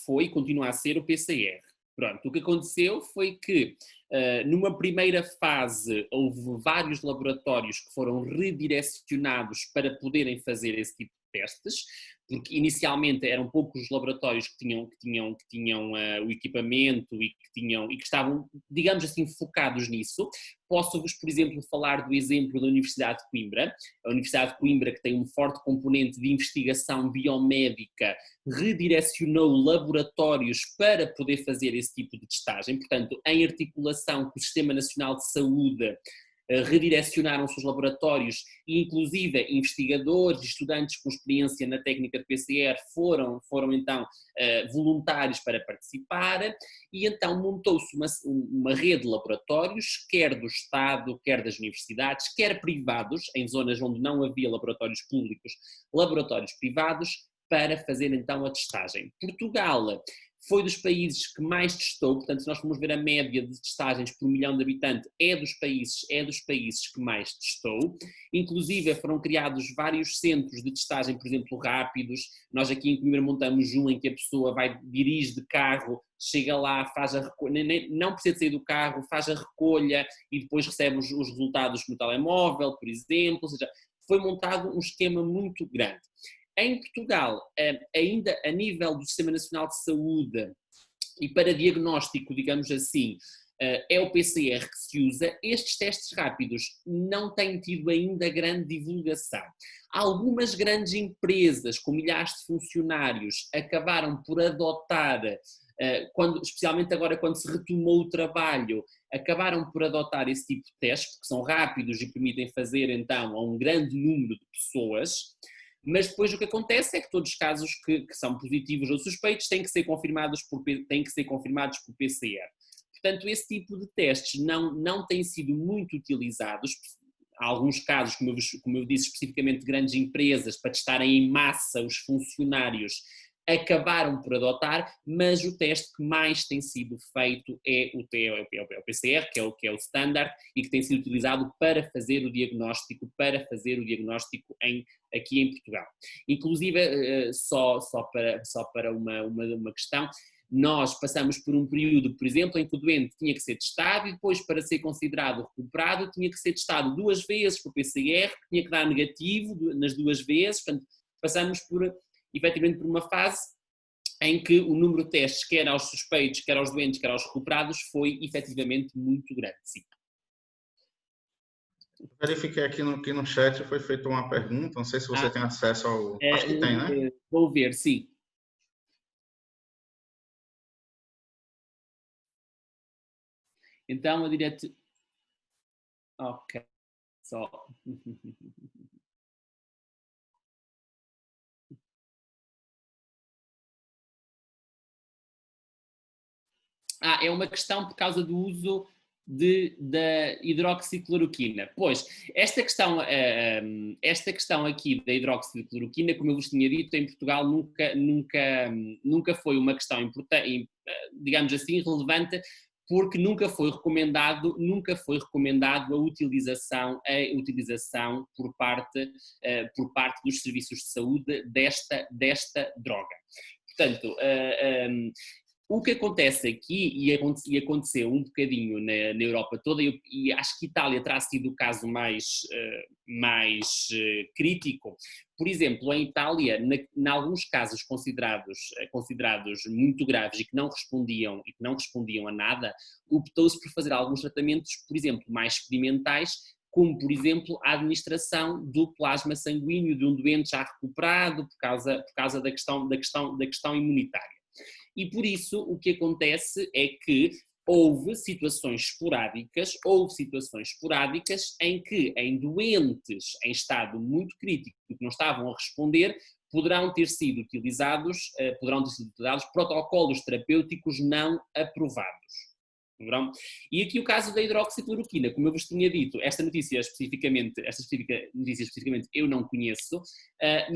Foi e continua a ser o PCR. Pronto, o que aconteceu foi que, numa primeira fase, houve vários laboratórios que foram redirecionados para poderem fazer esse tipo de testes, porque inicialmente eram poucos os laboratórios que tinham o equipamento e que estavam, digamos assim, focados nisso. Posso-vos, por exemplo, falar do exemplo da Universidade de Coimbra. A Universidade de Coimbra, que tem um forte componente de investigação biomédica, redirecionou laboratórios para poder fazer esse tipo de testagem, portanto, em articulação com o Sistema Nacional de Saúde, redirecionaram os seus laboratórios e inclusive investigadores e estudantes com experiência na técnica de PCR foram então voluntários para participar, e então montou-se uma rede de laboratórios, quer do Estado, quer das universidades, quer privados, em zonas onde não havia laboratórios públicos, laboratórios privados, para fazer então a testagem. Portugal foi dos países que mais testou, portanto, se nós formos ver a média de testagens por milhão de habitantes, é dos países que mais testou. Inclusive foram criados vários centros de testagem, por exemplo, rápidos. Nós aqui em Coimbra montamos um em que a pessoa dirige de carro, chega lá, faz a recolha, não precisa sair do carro, faz a recolha e depois recebe os resultados no telemóvel, por exemplo. Ou seja, foi montado um esquema muito grande. Em Portugal, ainda a nível do Sistema Nacional de Saúde e para diagnóstico, digamos assim, é o PCR que se usa. Estes testes rápidos não têm tido ainda grande divulgação. Algumas grandes empresas com milhares de funcionários acabaram por adotar especialmente agora quando se retomou o trabalho, acabaram por adotar esse tipo de testes, porque são rápidos e permitem fazer então a um grande número de pessoas, mas depois o que acontece é que todos os casos que são positivos ou suspeitos têm que ser confirmados por PCR. Portanto, esse tipo de testes não têm sido muito utilizados. Há alguns casos, como eu disse, especificamente grandes empresas, para testarem em massa os funcionários, acabaram por adotar, mas o teste que mais tem sido feito é o PCR, que é o standard, e que tem sido utilizado para fazer o diagnóstico aqui em Portugal. Inclusive, só para uma questão, nós passamos por um período, por exemplo, em que o doente tinha que ser testado e depois, para ser considerado recuperado, tinha que ser testado 2 vezes por PCR, tinha que dar negativo nas 2 vezes. Portanto, passamos efetivamente por uma fase em que o número de testes, quer aos suspeitos, quer aos doentes, quer aos recuperados, foi efetivamente muito grande, sim. Verifiquei aqui no chat, foi feita uma pergunta, não sei se você tem acesso ao... Acho que tem, né? Vou ver, sim. Então, a direto... Ok, só... é uma questão por causa do uso da hidroxicloroquina. Pois, esta questão aqui da hidroxicloroquina, como eu vos tinha dito, em Portugal nunca foi uma questão importante, digamos assim, relevante, porque nunca foi recomendado a utilização por parte dos serviços de saúde desta droga. Portanto, o que acontece aqui, e aconteceu um bocadinho na Europa toda, e acho que Itália terá sido o caso mais crítico. Por exemplo, em Itália, em alguns casos considerados muito graves e que não respondiam a nada, optou-se por fazer alguns tratamentos, por exemplo, mais experimentais, como, por exemplo, a administração do plasma sanguíneo de um doente já recuperado por causa da questão imunitária. E por isso o que acontece é que houve situações esporádicas em que, em doentes em estado muito crítico que não estavam a responder, poderão ter sido utilizados protocolos terapêuticos não aprovados. E aqui o caso da hidroxicloroquina, como eu vos tinha dito, esta notícia especificamente eu não conheço,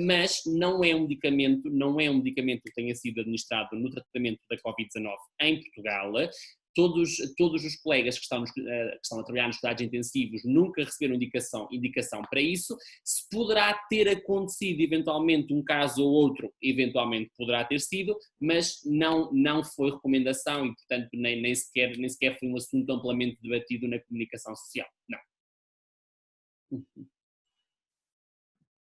mas não é um medicamento que tenha sido administrado no tratamento da Covid-19 em Portugal. Todos os colegas que estão a trabalhar nos cuidados intensivos nunca receberam indicação para isso. Se poderá ter acontecido eventualmente um caso ou outro, eventualmente poderá ter sido, mas não foi recomendação e, portanto, nem sequer foi um assunto amplamente debatido na comunicação social. Não.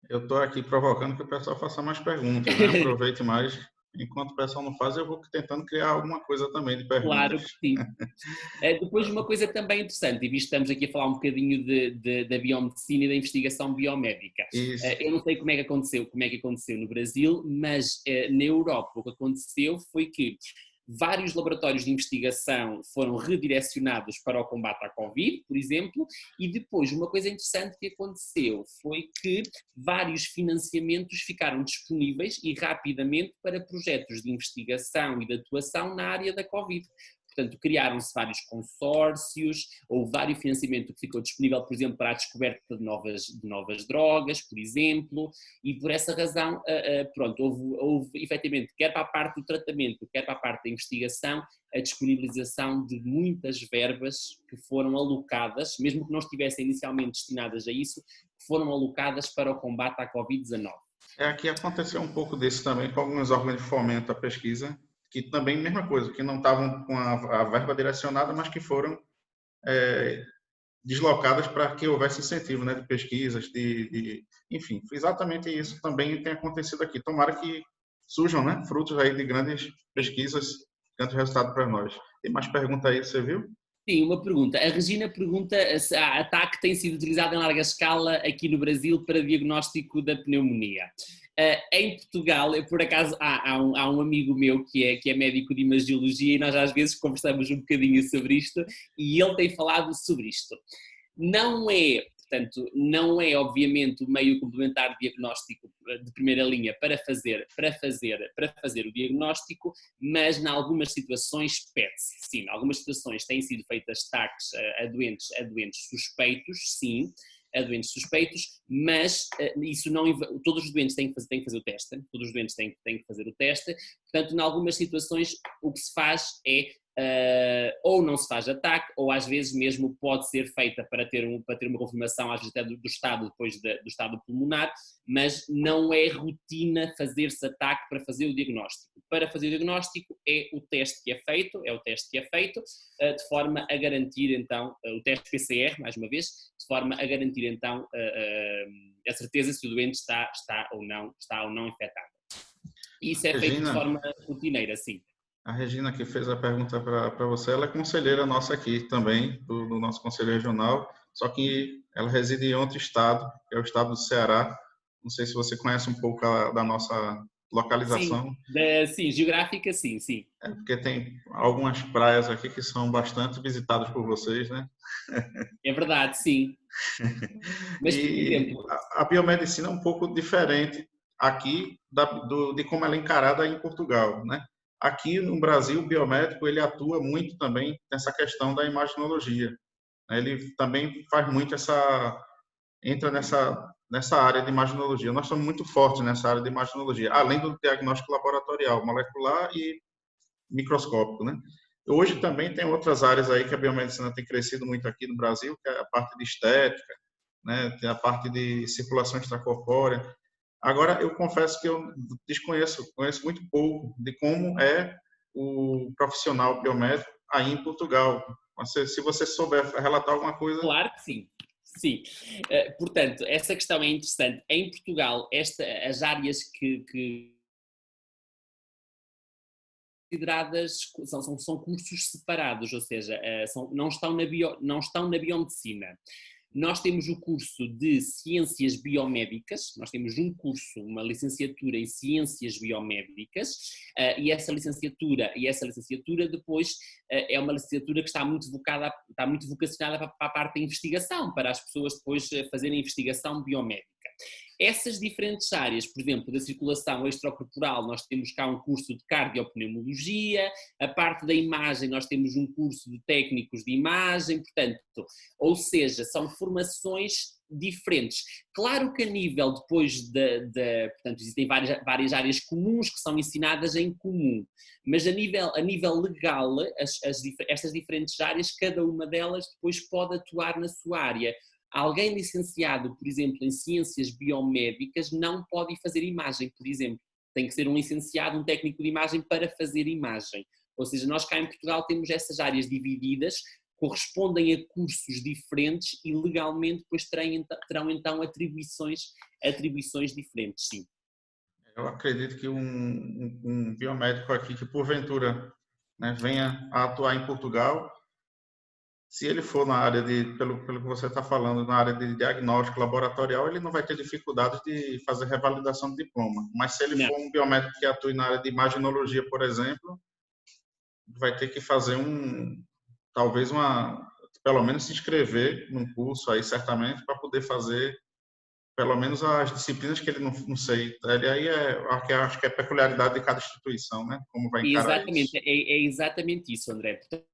Eu estou aqui provocando que o pessoal faça mais perguntas, né? Aproveite mais. Enquanto o pessoal não faz, eu vou tentando criar alguma coisa também de perguntas. Claro que sim. Depois, uma coisa também interessante, e visto que estamos aqui a falar um bocadinho da biomedicina e da investigação biomédica. Eu não sei como é que aconteceu no Brasil, mas na Europa o que aconteceu foi que vários laboratórios de investigação foram redirecionados para o combate à Covid, por exemplo, e depois uma coisa interessante que aconteceu foi que vários financiamentos ficaram disponíveis e rapidamente para projetos de investigação e de atuação na área da Covid. Portanto, criaram-se vários consórcios, houve vários financiamento que ficou disponível, por exemplo, para a descoberta de novas drogas, por exemplo, e por essa razão, houve efetivamente, quer para a parte do tratamento, quer para a parte da investigação, a disponibilização de muitas verbas que foram alocadas, mesmo que não estivessem inicialmente destinadas a isso, que foram alocadas para o combate à Covid-19. Aqui aconteceu um pouco disso também com alguns órgãos de fomento à pesquisa, que também, mesma coisa, que não estavam com a verba direcionada, mas que foram deslocadas para que houvesse incentivo, né, de pesquisas, enfim, exatamente isso também tem acontecido aqui. Tomara que surjam, né, frutos aí de grandes pesquisas, grandes resultados para nós. Tem mais pergunta aí, você viu? Sim, uma pergunta. A Regina pergunta se a TAC tem sido utilizada em larga escala aqui no Brasil para diagnóstico da pneumonia. Em Portugal, por acaso, há um amigo meu que é médico de imagiologia e nós às vezes conversamos um bocadinho sobre isto e ele tem falado sobre isto. Não é, portanto, não é obviamente o meio complementar de diagnóstico de primeira linha para fazer o diagnóstico, mas em algumas situações pede-se, sim, em algumas situações têm sido feitas TACs a doentes suspeitos, sim, a doentes suspeitos, mas isso não, todos os doentes têm que fazer o teste, todos os doentes têm que fazer o teste, portanto, em algumas situações o que se faz é ou não se faz ataque, ou às vezes mesmo pode ser feita para ter uma confirmação, às vezes até do estado depois do estado pulmonar, mas não é rotina fazer-se ataque para fazer o diagnóstico. Para fazer o diagnóstico é o teste que é feito, de forma a garantir então, o teste PCR, mais uma vez, de forma a garantir então a certeza se o doente está ou não infectado. E isso é feito de forma rotineira, sim. A Regina, que fez a pergunta para você, ela é conselheira nossa aqui também, do nosso Conselho Regional, só que ela reside em outro estado, que é o estado do Ceará. Não sei se você conhece um pouco da nossa localização. Sim, geográfica, sim. É porque tem algumas praias aqui que são bastante visitadas por vocês, né? É verdade, sim. Mas, por exemplo, a biomedicina é um pouco diferente aqui de como ela é encarada em Portugal, né? Aqui no Brasil, o biomédico ele atua muito também nessa questão da imaginologia. Ele também faz muito entra nessa área de imaginologia. Nós somos muito fortes nessa área de imaginologia, além do diagnóstico laboratorial, molecular e microscópico, né? Hoje também tem outras áreas aí que a biomedicina tem crescido muito aqui no Brasil, que é a parte de estética, né? Tem a parte de circulação extracorpórea. Agora, eu confesso que eu conheço muito pouco de como é o profissional biomédico aí em Portugal. Se você souber relatar alguma coisa. Claro que sim. Sim, portanto, essa questão é interessante. Em Portugal, as áreas que consideradas são cursos separados, ou seja, não estão na biomedicina. Nós temos o curso de Ciências Biomédicas, nós temos um curso, uma licenciatura em Ciências Biomédicas, e essa licenciatura depois é uma licenciatura que está muito vocacionada para a parte da investigação, para as pessoas depois fazerem investigação biomédica. Essas diferentes áreas, por exemplo, da circulação extracorporal, nós temos cá um curso de cardiopneumologia, a parte da imagem nós temos um curso de técnicos de imagem, portanto, ou seja, são formações diferentes. Claro que a nível depois portanto, existem várias áreas comuns que são ensinadas em comum, mas a nível legal, estas diferentes áreas, cada uma delas depois pode atuar na sua área. Alguém licenciado, por exemplo, em ciências biomédicas não pode fazer imagem, por exemplo. Tem que ser um licenciado, um técnico de imagem para fazer imagem. Ou seja, nós cá em Portugal temos essas áreas divididas, correspondem a cursos diferentes e legalmente depois terão então atribuições diferentes, sim. Eu acredito que um biomédico aqui que porventura, né, venha a atuar em Portugal, se ele for na área pelo que você está falando, na área de diagnóstico laboratorial, ele não vai ter dificuldade de fazer revalidação de diploma. Mas se ele for um biomédico que atue na área de imaginologia, por exemplo, vai ter que fazer talvez pelo menos se inscrever num curso aí, certamente, para poder fazer pelo menos as disciplinas que ele não sei. Ele aí acho que é peculiaridade de cada instituição, né? Como vai encarar Exatamente, isso. é exatamente isso, André. Portanto,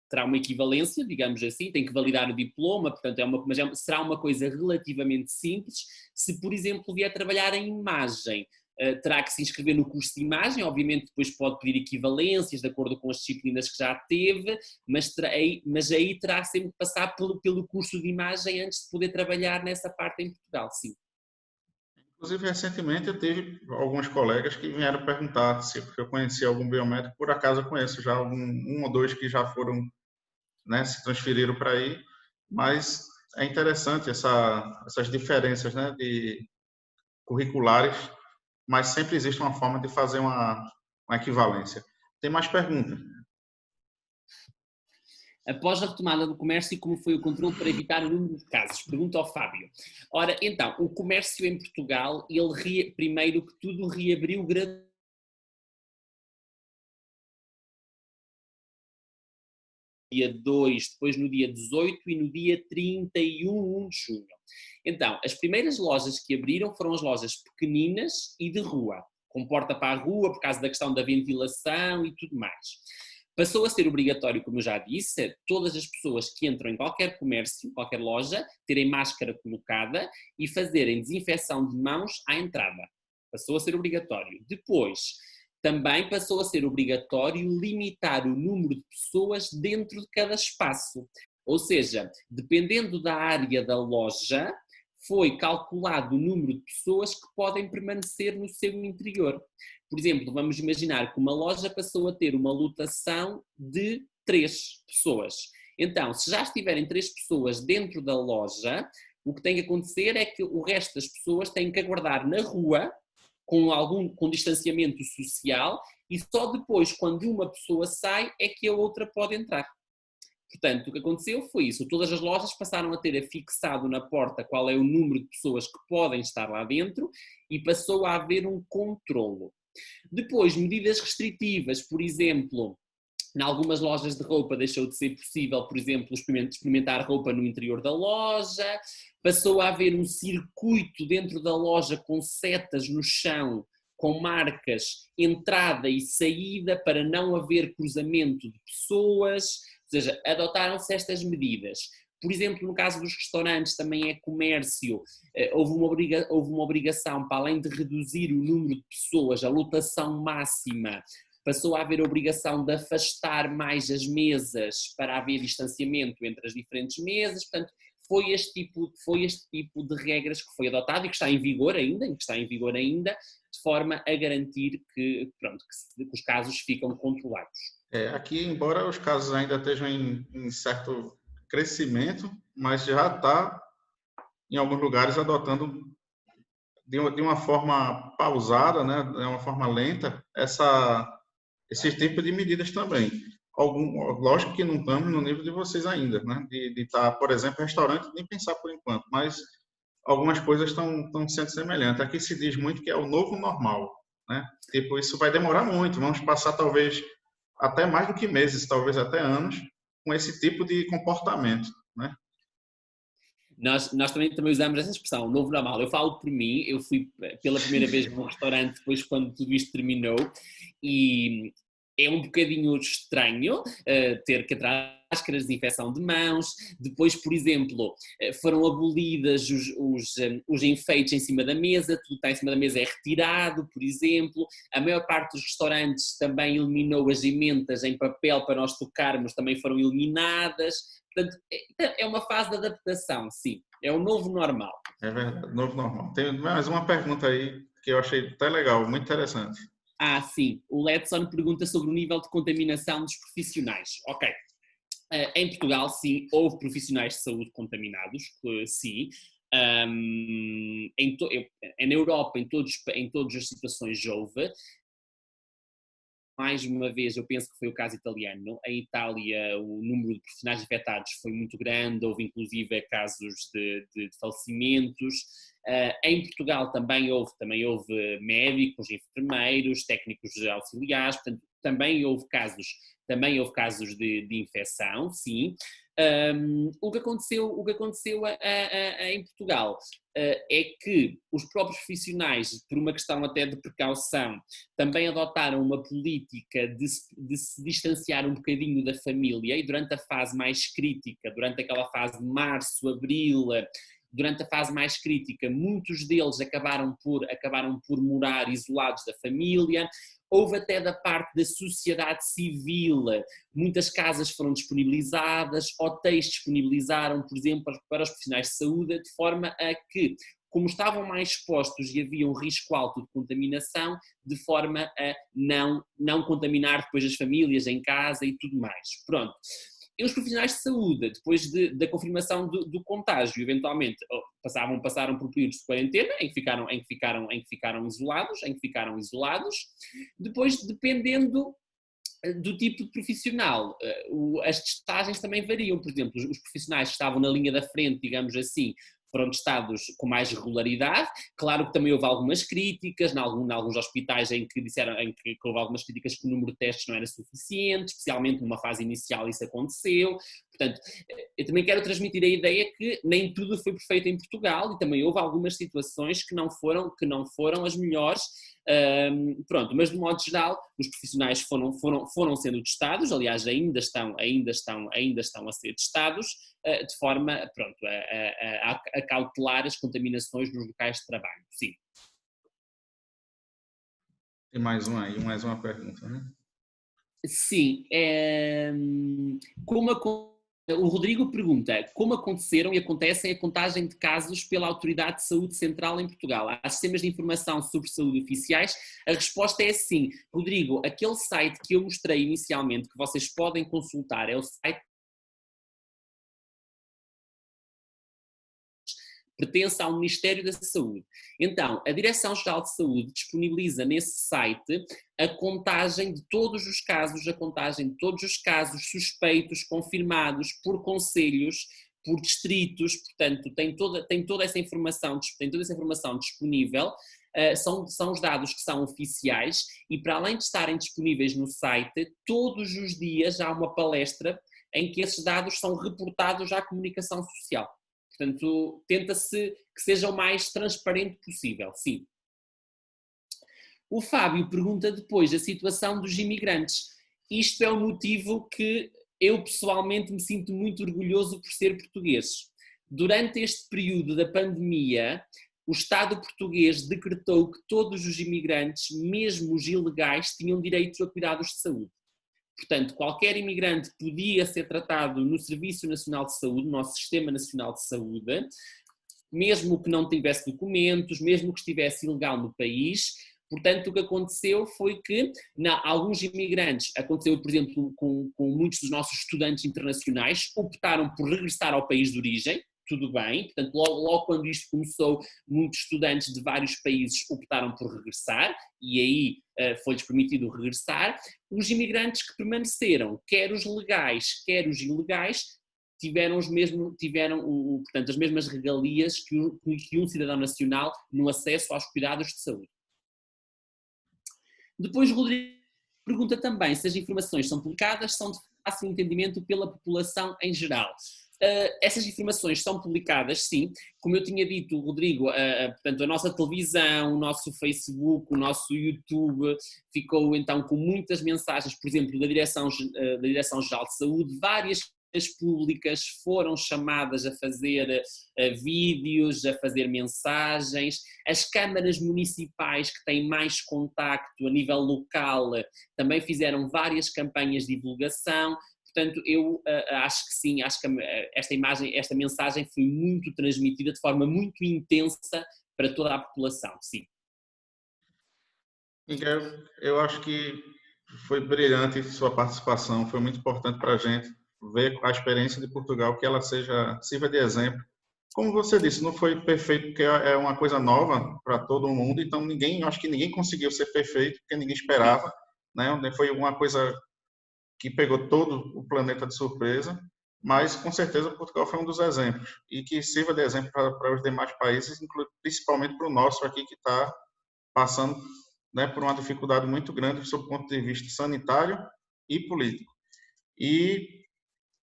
terá uma equivalência, digamos assim, tem que validar o diploma, portanto será uma coisa relativamente simples. Se, por exemplo, vier trabalhar em imagem, terá que se inscrever no curso de imagem, obviamente depois pode pedir equivalências de acordo com as disciplinas que já teve, mas aí terá sempre que passar pelo curso de imagem antes de poder trabalhar nessa parte em Portugal, sim. Inclusive, recentemente eu tive alguns colegas que vieram perguntar se eu conhecia algum biomédico. Por acaso eu conheço já um ou dois que já foram, né, se transferiram para aí, mas é interessante essas diferenças, né, de curriculares, mas sempre existe uma forma de fazer uma equivalência. Tem mais perguntas? Após a retomada do comércio, como foi o controle para evitar o número de casos? Pergunta ao Fábio. Ora, então, o comércio em Portugal, ele primeiro que tudo reabriu gradualmente. Dia 2, depois no dia 18 e no dia 31 de junho. Então, as primeiras lojas que abriram foram as lojas pequeninas e de rua, com porta para a rua por causa da questão da ventilação e tudo mais. Passou a ser obrigatório, como eu já disse, todas as pessoas que entram em qualquer comércio, qualquer loja, terem máscara colocada e fazerem desinfecção de mãos à entrada. Passou a ser obrigatório. Depois, também passou a ser obrigatório limitar o número de pessoas dentro de cada espaço. Ou seja, dependendo da área da loja, foi calculado o número de pessoas que podem permanecer no seu interior. Por exemplo, vamos imaginar que uma loja passou a ter uma lotação de 3 pessoas. Então, se já estiverem 3 pessoas dentro da loja, o que tem que acontecer é que o resto das pessoas têm que aguardar na rua, com distanciamento social, e só depois, quando uma pessoa sai, é que a outra pode entrar. Portanto, o que aconteceu foi isso. Todas as lojas passaram a ter afixado na porta qual é o número de pessoas que podem estar lá dentro e passou a haver um controlo. Depois, medidas restritivas, por exemplo, em algumas lojas de roupa deixou de ser possível, por exemplo, experimentar roupa no interior da loja, passou a haver um circuito dentro da loja com setas no chão, com marcas entrada e saída para não haver cruzamento de pessoas, ou seja, adotaram-se estas medidas. Por exemplo, no caso dos restaurantes, também é comércio, houve uma obrigação, para além de reduzir o número de pessoas, a lotação máxima, passou a haver a obrigação de afastar mais as mesas para haver distanciamento entre as diferentes mesas. Portanto, foi este tipo de regras que foi adotado e que está em vigor ainda, de forma a garantir que os casos ficam controlados. Aqui, embora os casos ainda estejam em certo crescimento, mas já está, em alguns lugares, adotando de uma forma pausada, né, de uma forma lenta, esse tipo de medidas também. Lógico que não estamos no nível de vocês ainda, né, de estar, por exemplo, restaurante, nem pensar por enquanto, mas algumas coisas estão sendo semelhantes. Aqui se diz muito que é o novo normal, né? Tipo, isso vai demorar muito, vamos passar talvez até mais do que meses, talvez até anos, com esse tipo de comportamento, né? Nós também usamos essa expressão, novo normal. Eu falo por mim, eu fui pela primeira vez num restaurante depois quando tudo isto terminou e é um bocadinho estranho ter que entrar máscaras, desinfecção de mãos. Depois, por exemplo, foram abolidas os enfeites em cima da mesa, tudo que está em cima da mesa é retirado, por exemplo. A maior parte dos restaurantes também eliminou as emendas em papel para nós tocarmos, também foram eliminadas. Portanto, é uma fase de adaptação, sim. É o novo normal. É verdade, novo normal. Tem mais uma pergunta aí que eu achei até legal, muito interessante. Sim. O Letson pergunta sobre o nível de contaminação dos profissionais. Ok. Em Portugal, sim, houve profissionais de saúde contaminados, sim. Na Europa, em todas as situações houve. Mais uma vez, eu penso que foi o caso italiano. Em Itália, o número de profissionais infectados foi muito grande, houve inclusive casos de falecimentos. Em Portugal também houve médicos, enfermeiros, técnicos auxiliares, portanto, também houve casos de infecção, sim. O que aconteceu em Portugal é que os próprios profissionais, por uma questão até de precaução, também adotaram uma política de se distanciar um bocadinho da família e durante a fase mais crítica, durante aquela fase de março, abril, durante a fase mais crítica, muitos deles acabaram por morar isolados da família. Houve até da parte da sociedade civil, muitas casas foram disponibilizadas, hotéis disponibilizaram, por exemplo, para os profissionais de saúde, de forma a que, como estavam mais expostos e havia um risco alto de contaminação, de forma a não contaminar depois as famílias em casa e tudo mais. Pronto. E os profissionais de saúde, depois da confirmação do contágio, eventualmente passaram por períodos de quarentena em que ficaram isolados, depois dependendo do tipo de profissional. As testagens também variam, por exemplo, os profissionais que estavam na linha da frente, digamos assim, foram testados com mais regularidade. Claro que também houve algumas críticas, em alguns hospitais em que disseram que houve algumas críticas que o número de testes não era suficiente, especialmente numa fase inicial isso aconteceu. Portanto, eu também quero transmitir a ideia que nem tudo foi perfeito em Portugal e também houve algumas situações que não foram as melhores. Pronto, mas de modo geral os profissionais foram sendo testados, aliás ainda estão a ser testados, de forma, pronto, a cautelar as contaminações nos locais de trabalho, sim. Tem mais uma aí, mais uma pergunta, né? Sim, o Rodrigo pergunta como aconteceram e acontecem a contagem de casos pela Autoridade de Saúde Central em Portugal? Há sistemas de informação sobre saúde oficiais? A resposta é sim. Rodrigo, aquele site que eu mostrei inicialmente, que vocês podem consultar, é o site pertence ao Ministério da Saúde. Então, a Direção-Geral de Saúde disponibiliza nesse site a contagem de todos os casos, suspeitos, confirmados, por concelhos, por distritos, portanto, tem toda essa informação disponível. São os dados que são oficiais e, para além de estarem disponíveis no site, todos os dias há uma palestra em que esses dados são reportados à comunicação social. Portanto, tenta-se que seja o mais transparente possível, sim. O Fábio pergunta depois a situação dos imigrantes. Isto é um motivo que eu pessoalmente me sinto muito orgulhoso por ser português. Durante este período da pandemia, o Estado português decretou que todos os imigrantes, mesmo os ilegais, tinham direito a cuidados de saúde. Portanto, qualquer imigrante podia ser tratado no Serviço Nacional de Saúde, no nosso Sistema Nacional de Saúde, mesmo que não tivesse documentos, mesmo que estivesse ilegal no país. Portanto, o que aconteceu foi que alguns imigrantes, aconteceu, por exemplo, com muitos dos nossos estudantes internacionais, optaram por regressar ao país de origem. Tudo bem, portanto, logo quando isto começou, muitos estudantes de vários países optaram por regressar e aí foi-lhes permitido regressar. Os imigrantes que permaneceram, quer os legais, quer os ilegais, tiveram portanto, as mesmas regalias que um cidadão nacional no acesso aos cuidados de saúde. Depois, Rodrigo pergunta também se as informações são publicadas, são de fácil entendimento pela população em geral. Essas informações são publicadas, sim. Como eu tinha dito, Rodrigo, portanto, a nossa televisão, o nosso Facebook, o nosso YouTube ficou então com muitas mensagens, por exemplo, da Direção-Geral de Saúde, várias públicas foram chamadas a fazer vídeos, a fazer mensagens. As câmaras municipais que têm mais contacto a nível local também fizeram várias campanhas de divulgação. Portanto, eu acho que sim, acho que esta mensagem foi muito transmitida de forma muito intensa para toda a população, sim. Miguel, eu acho que foi brilhante sua participação, foi muito importante para a gente ver a experiência de Portugal, que ela sirva de exemplo. Como você disse, não foi perfeito porque é uma coisa nova para todo mundo, então acho que ninguém conseguiu ser perfeito, porque ninguém esperava, né? Foi uma coisa que pegou todo o planeta de surpresa, mas com certeza Portugal foi um dos exemplos e que sirva de exemplo para os demais países, principalmente para o nosso aqui que está passando, né, por uma dificuldade muito grande sob o ponto de vista sanitário e político. E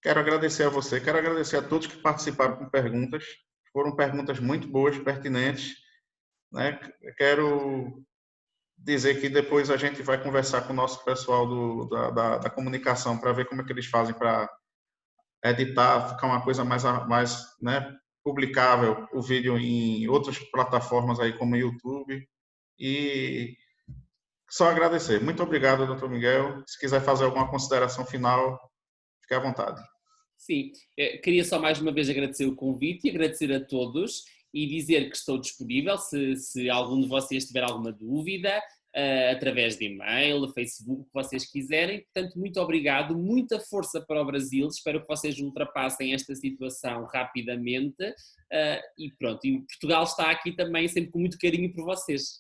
quero agradecer a você, quero agradecer a todos que participaram com perguntas, foram perguntas muito boas, pertinentes, né? Quero dizer que depois a gente vai conversar com o nosso pessoal da comunicação para ver como é que eles fazem para editar, ficar uma coisa mais, né, publicável, o vídeo em outras plataformas aí como YouTube. E só agradecer. Muito obrigado, doutor Miguel. Se quiser fazer alguma consideração final, fique à vontade. Sim, queria só mais uma vez agradecer o convite e agradecer a todos e dizer que estou disponível se algum de vocês tiver alguma dúvida, através de e-mail, Facebook, o que vocês quiserem. Portanto, muito obrigado, muita força para o Brasil, espero que vocês ultrapassem esta situação rapidamente e pronto, e Portugal está aqui também sempre com muito carinho por vocês.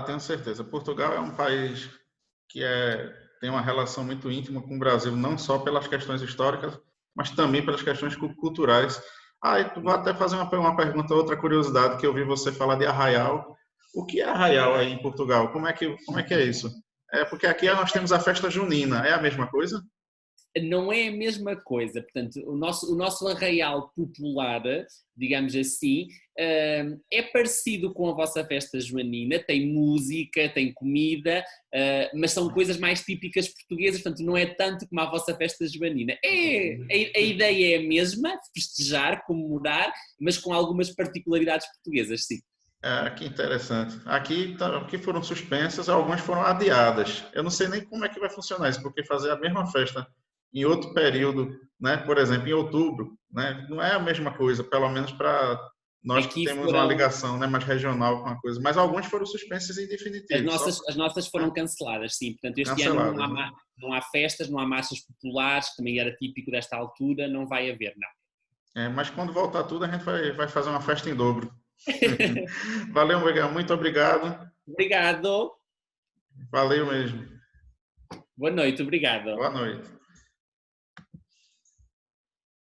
Tenho certeza. Portugal é um país que é tem uma relação muito íntima com o Brasil, não só pelas questões históricas, mas também pelas questões culturais. Eu vou até fazer uma pergunta, outra curiosidade, que eu vi você falar de arraial. O que é arraial aí em Portugal? Como é que é isso? É porque aqui nós temos a festa junina, é a mesma coisa? Não é a mesma coisa. Portanto, o nosso arraial popular, digamos assim, é parecido com a vossa festa joanina, tem música, tem comida, mas são coisas mais típicas portuguesas, portanto não é tanto como a vossa festa joanina. A ideia é a mesma, festejar, comemorar, mas com algumas particularidades portuguesas, sim. Que interessante. Aqui foram suspensas, algumas foram adiadas. Eu não sei nem como é que vai funcionar isso, porque fazer a mesma festa em outro período, né, por exemplo, em outubro, né, não é a mesma coisa, pelo menos para nós que Aqui temos uma foram, ligação, né, mais regional com a coisa. Mas algumas foram suspensas em as definitivo, só, nossas, as nossas foram né, canceladas, sim. Portanto, este ano canceladas, né? não há festas, não há marchas populares, que também era típico desta altura, não vai haver, não. Mas quando voltar tudo, a gente vai fazer uma festa em dobro. Valeu, Miguel, muito obrigado. Obrigado. Valeu mesmo. Boa noite, obrigado. Boa noite.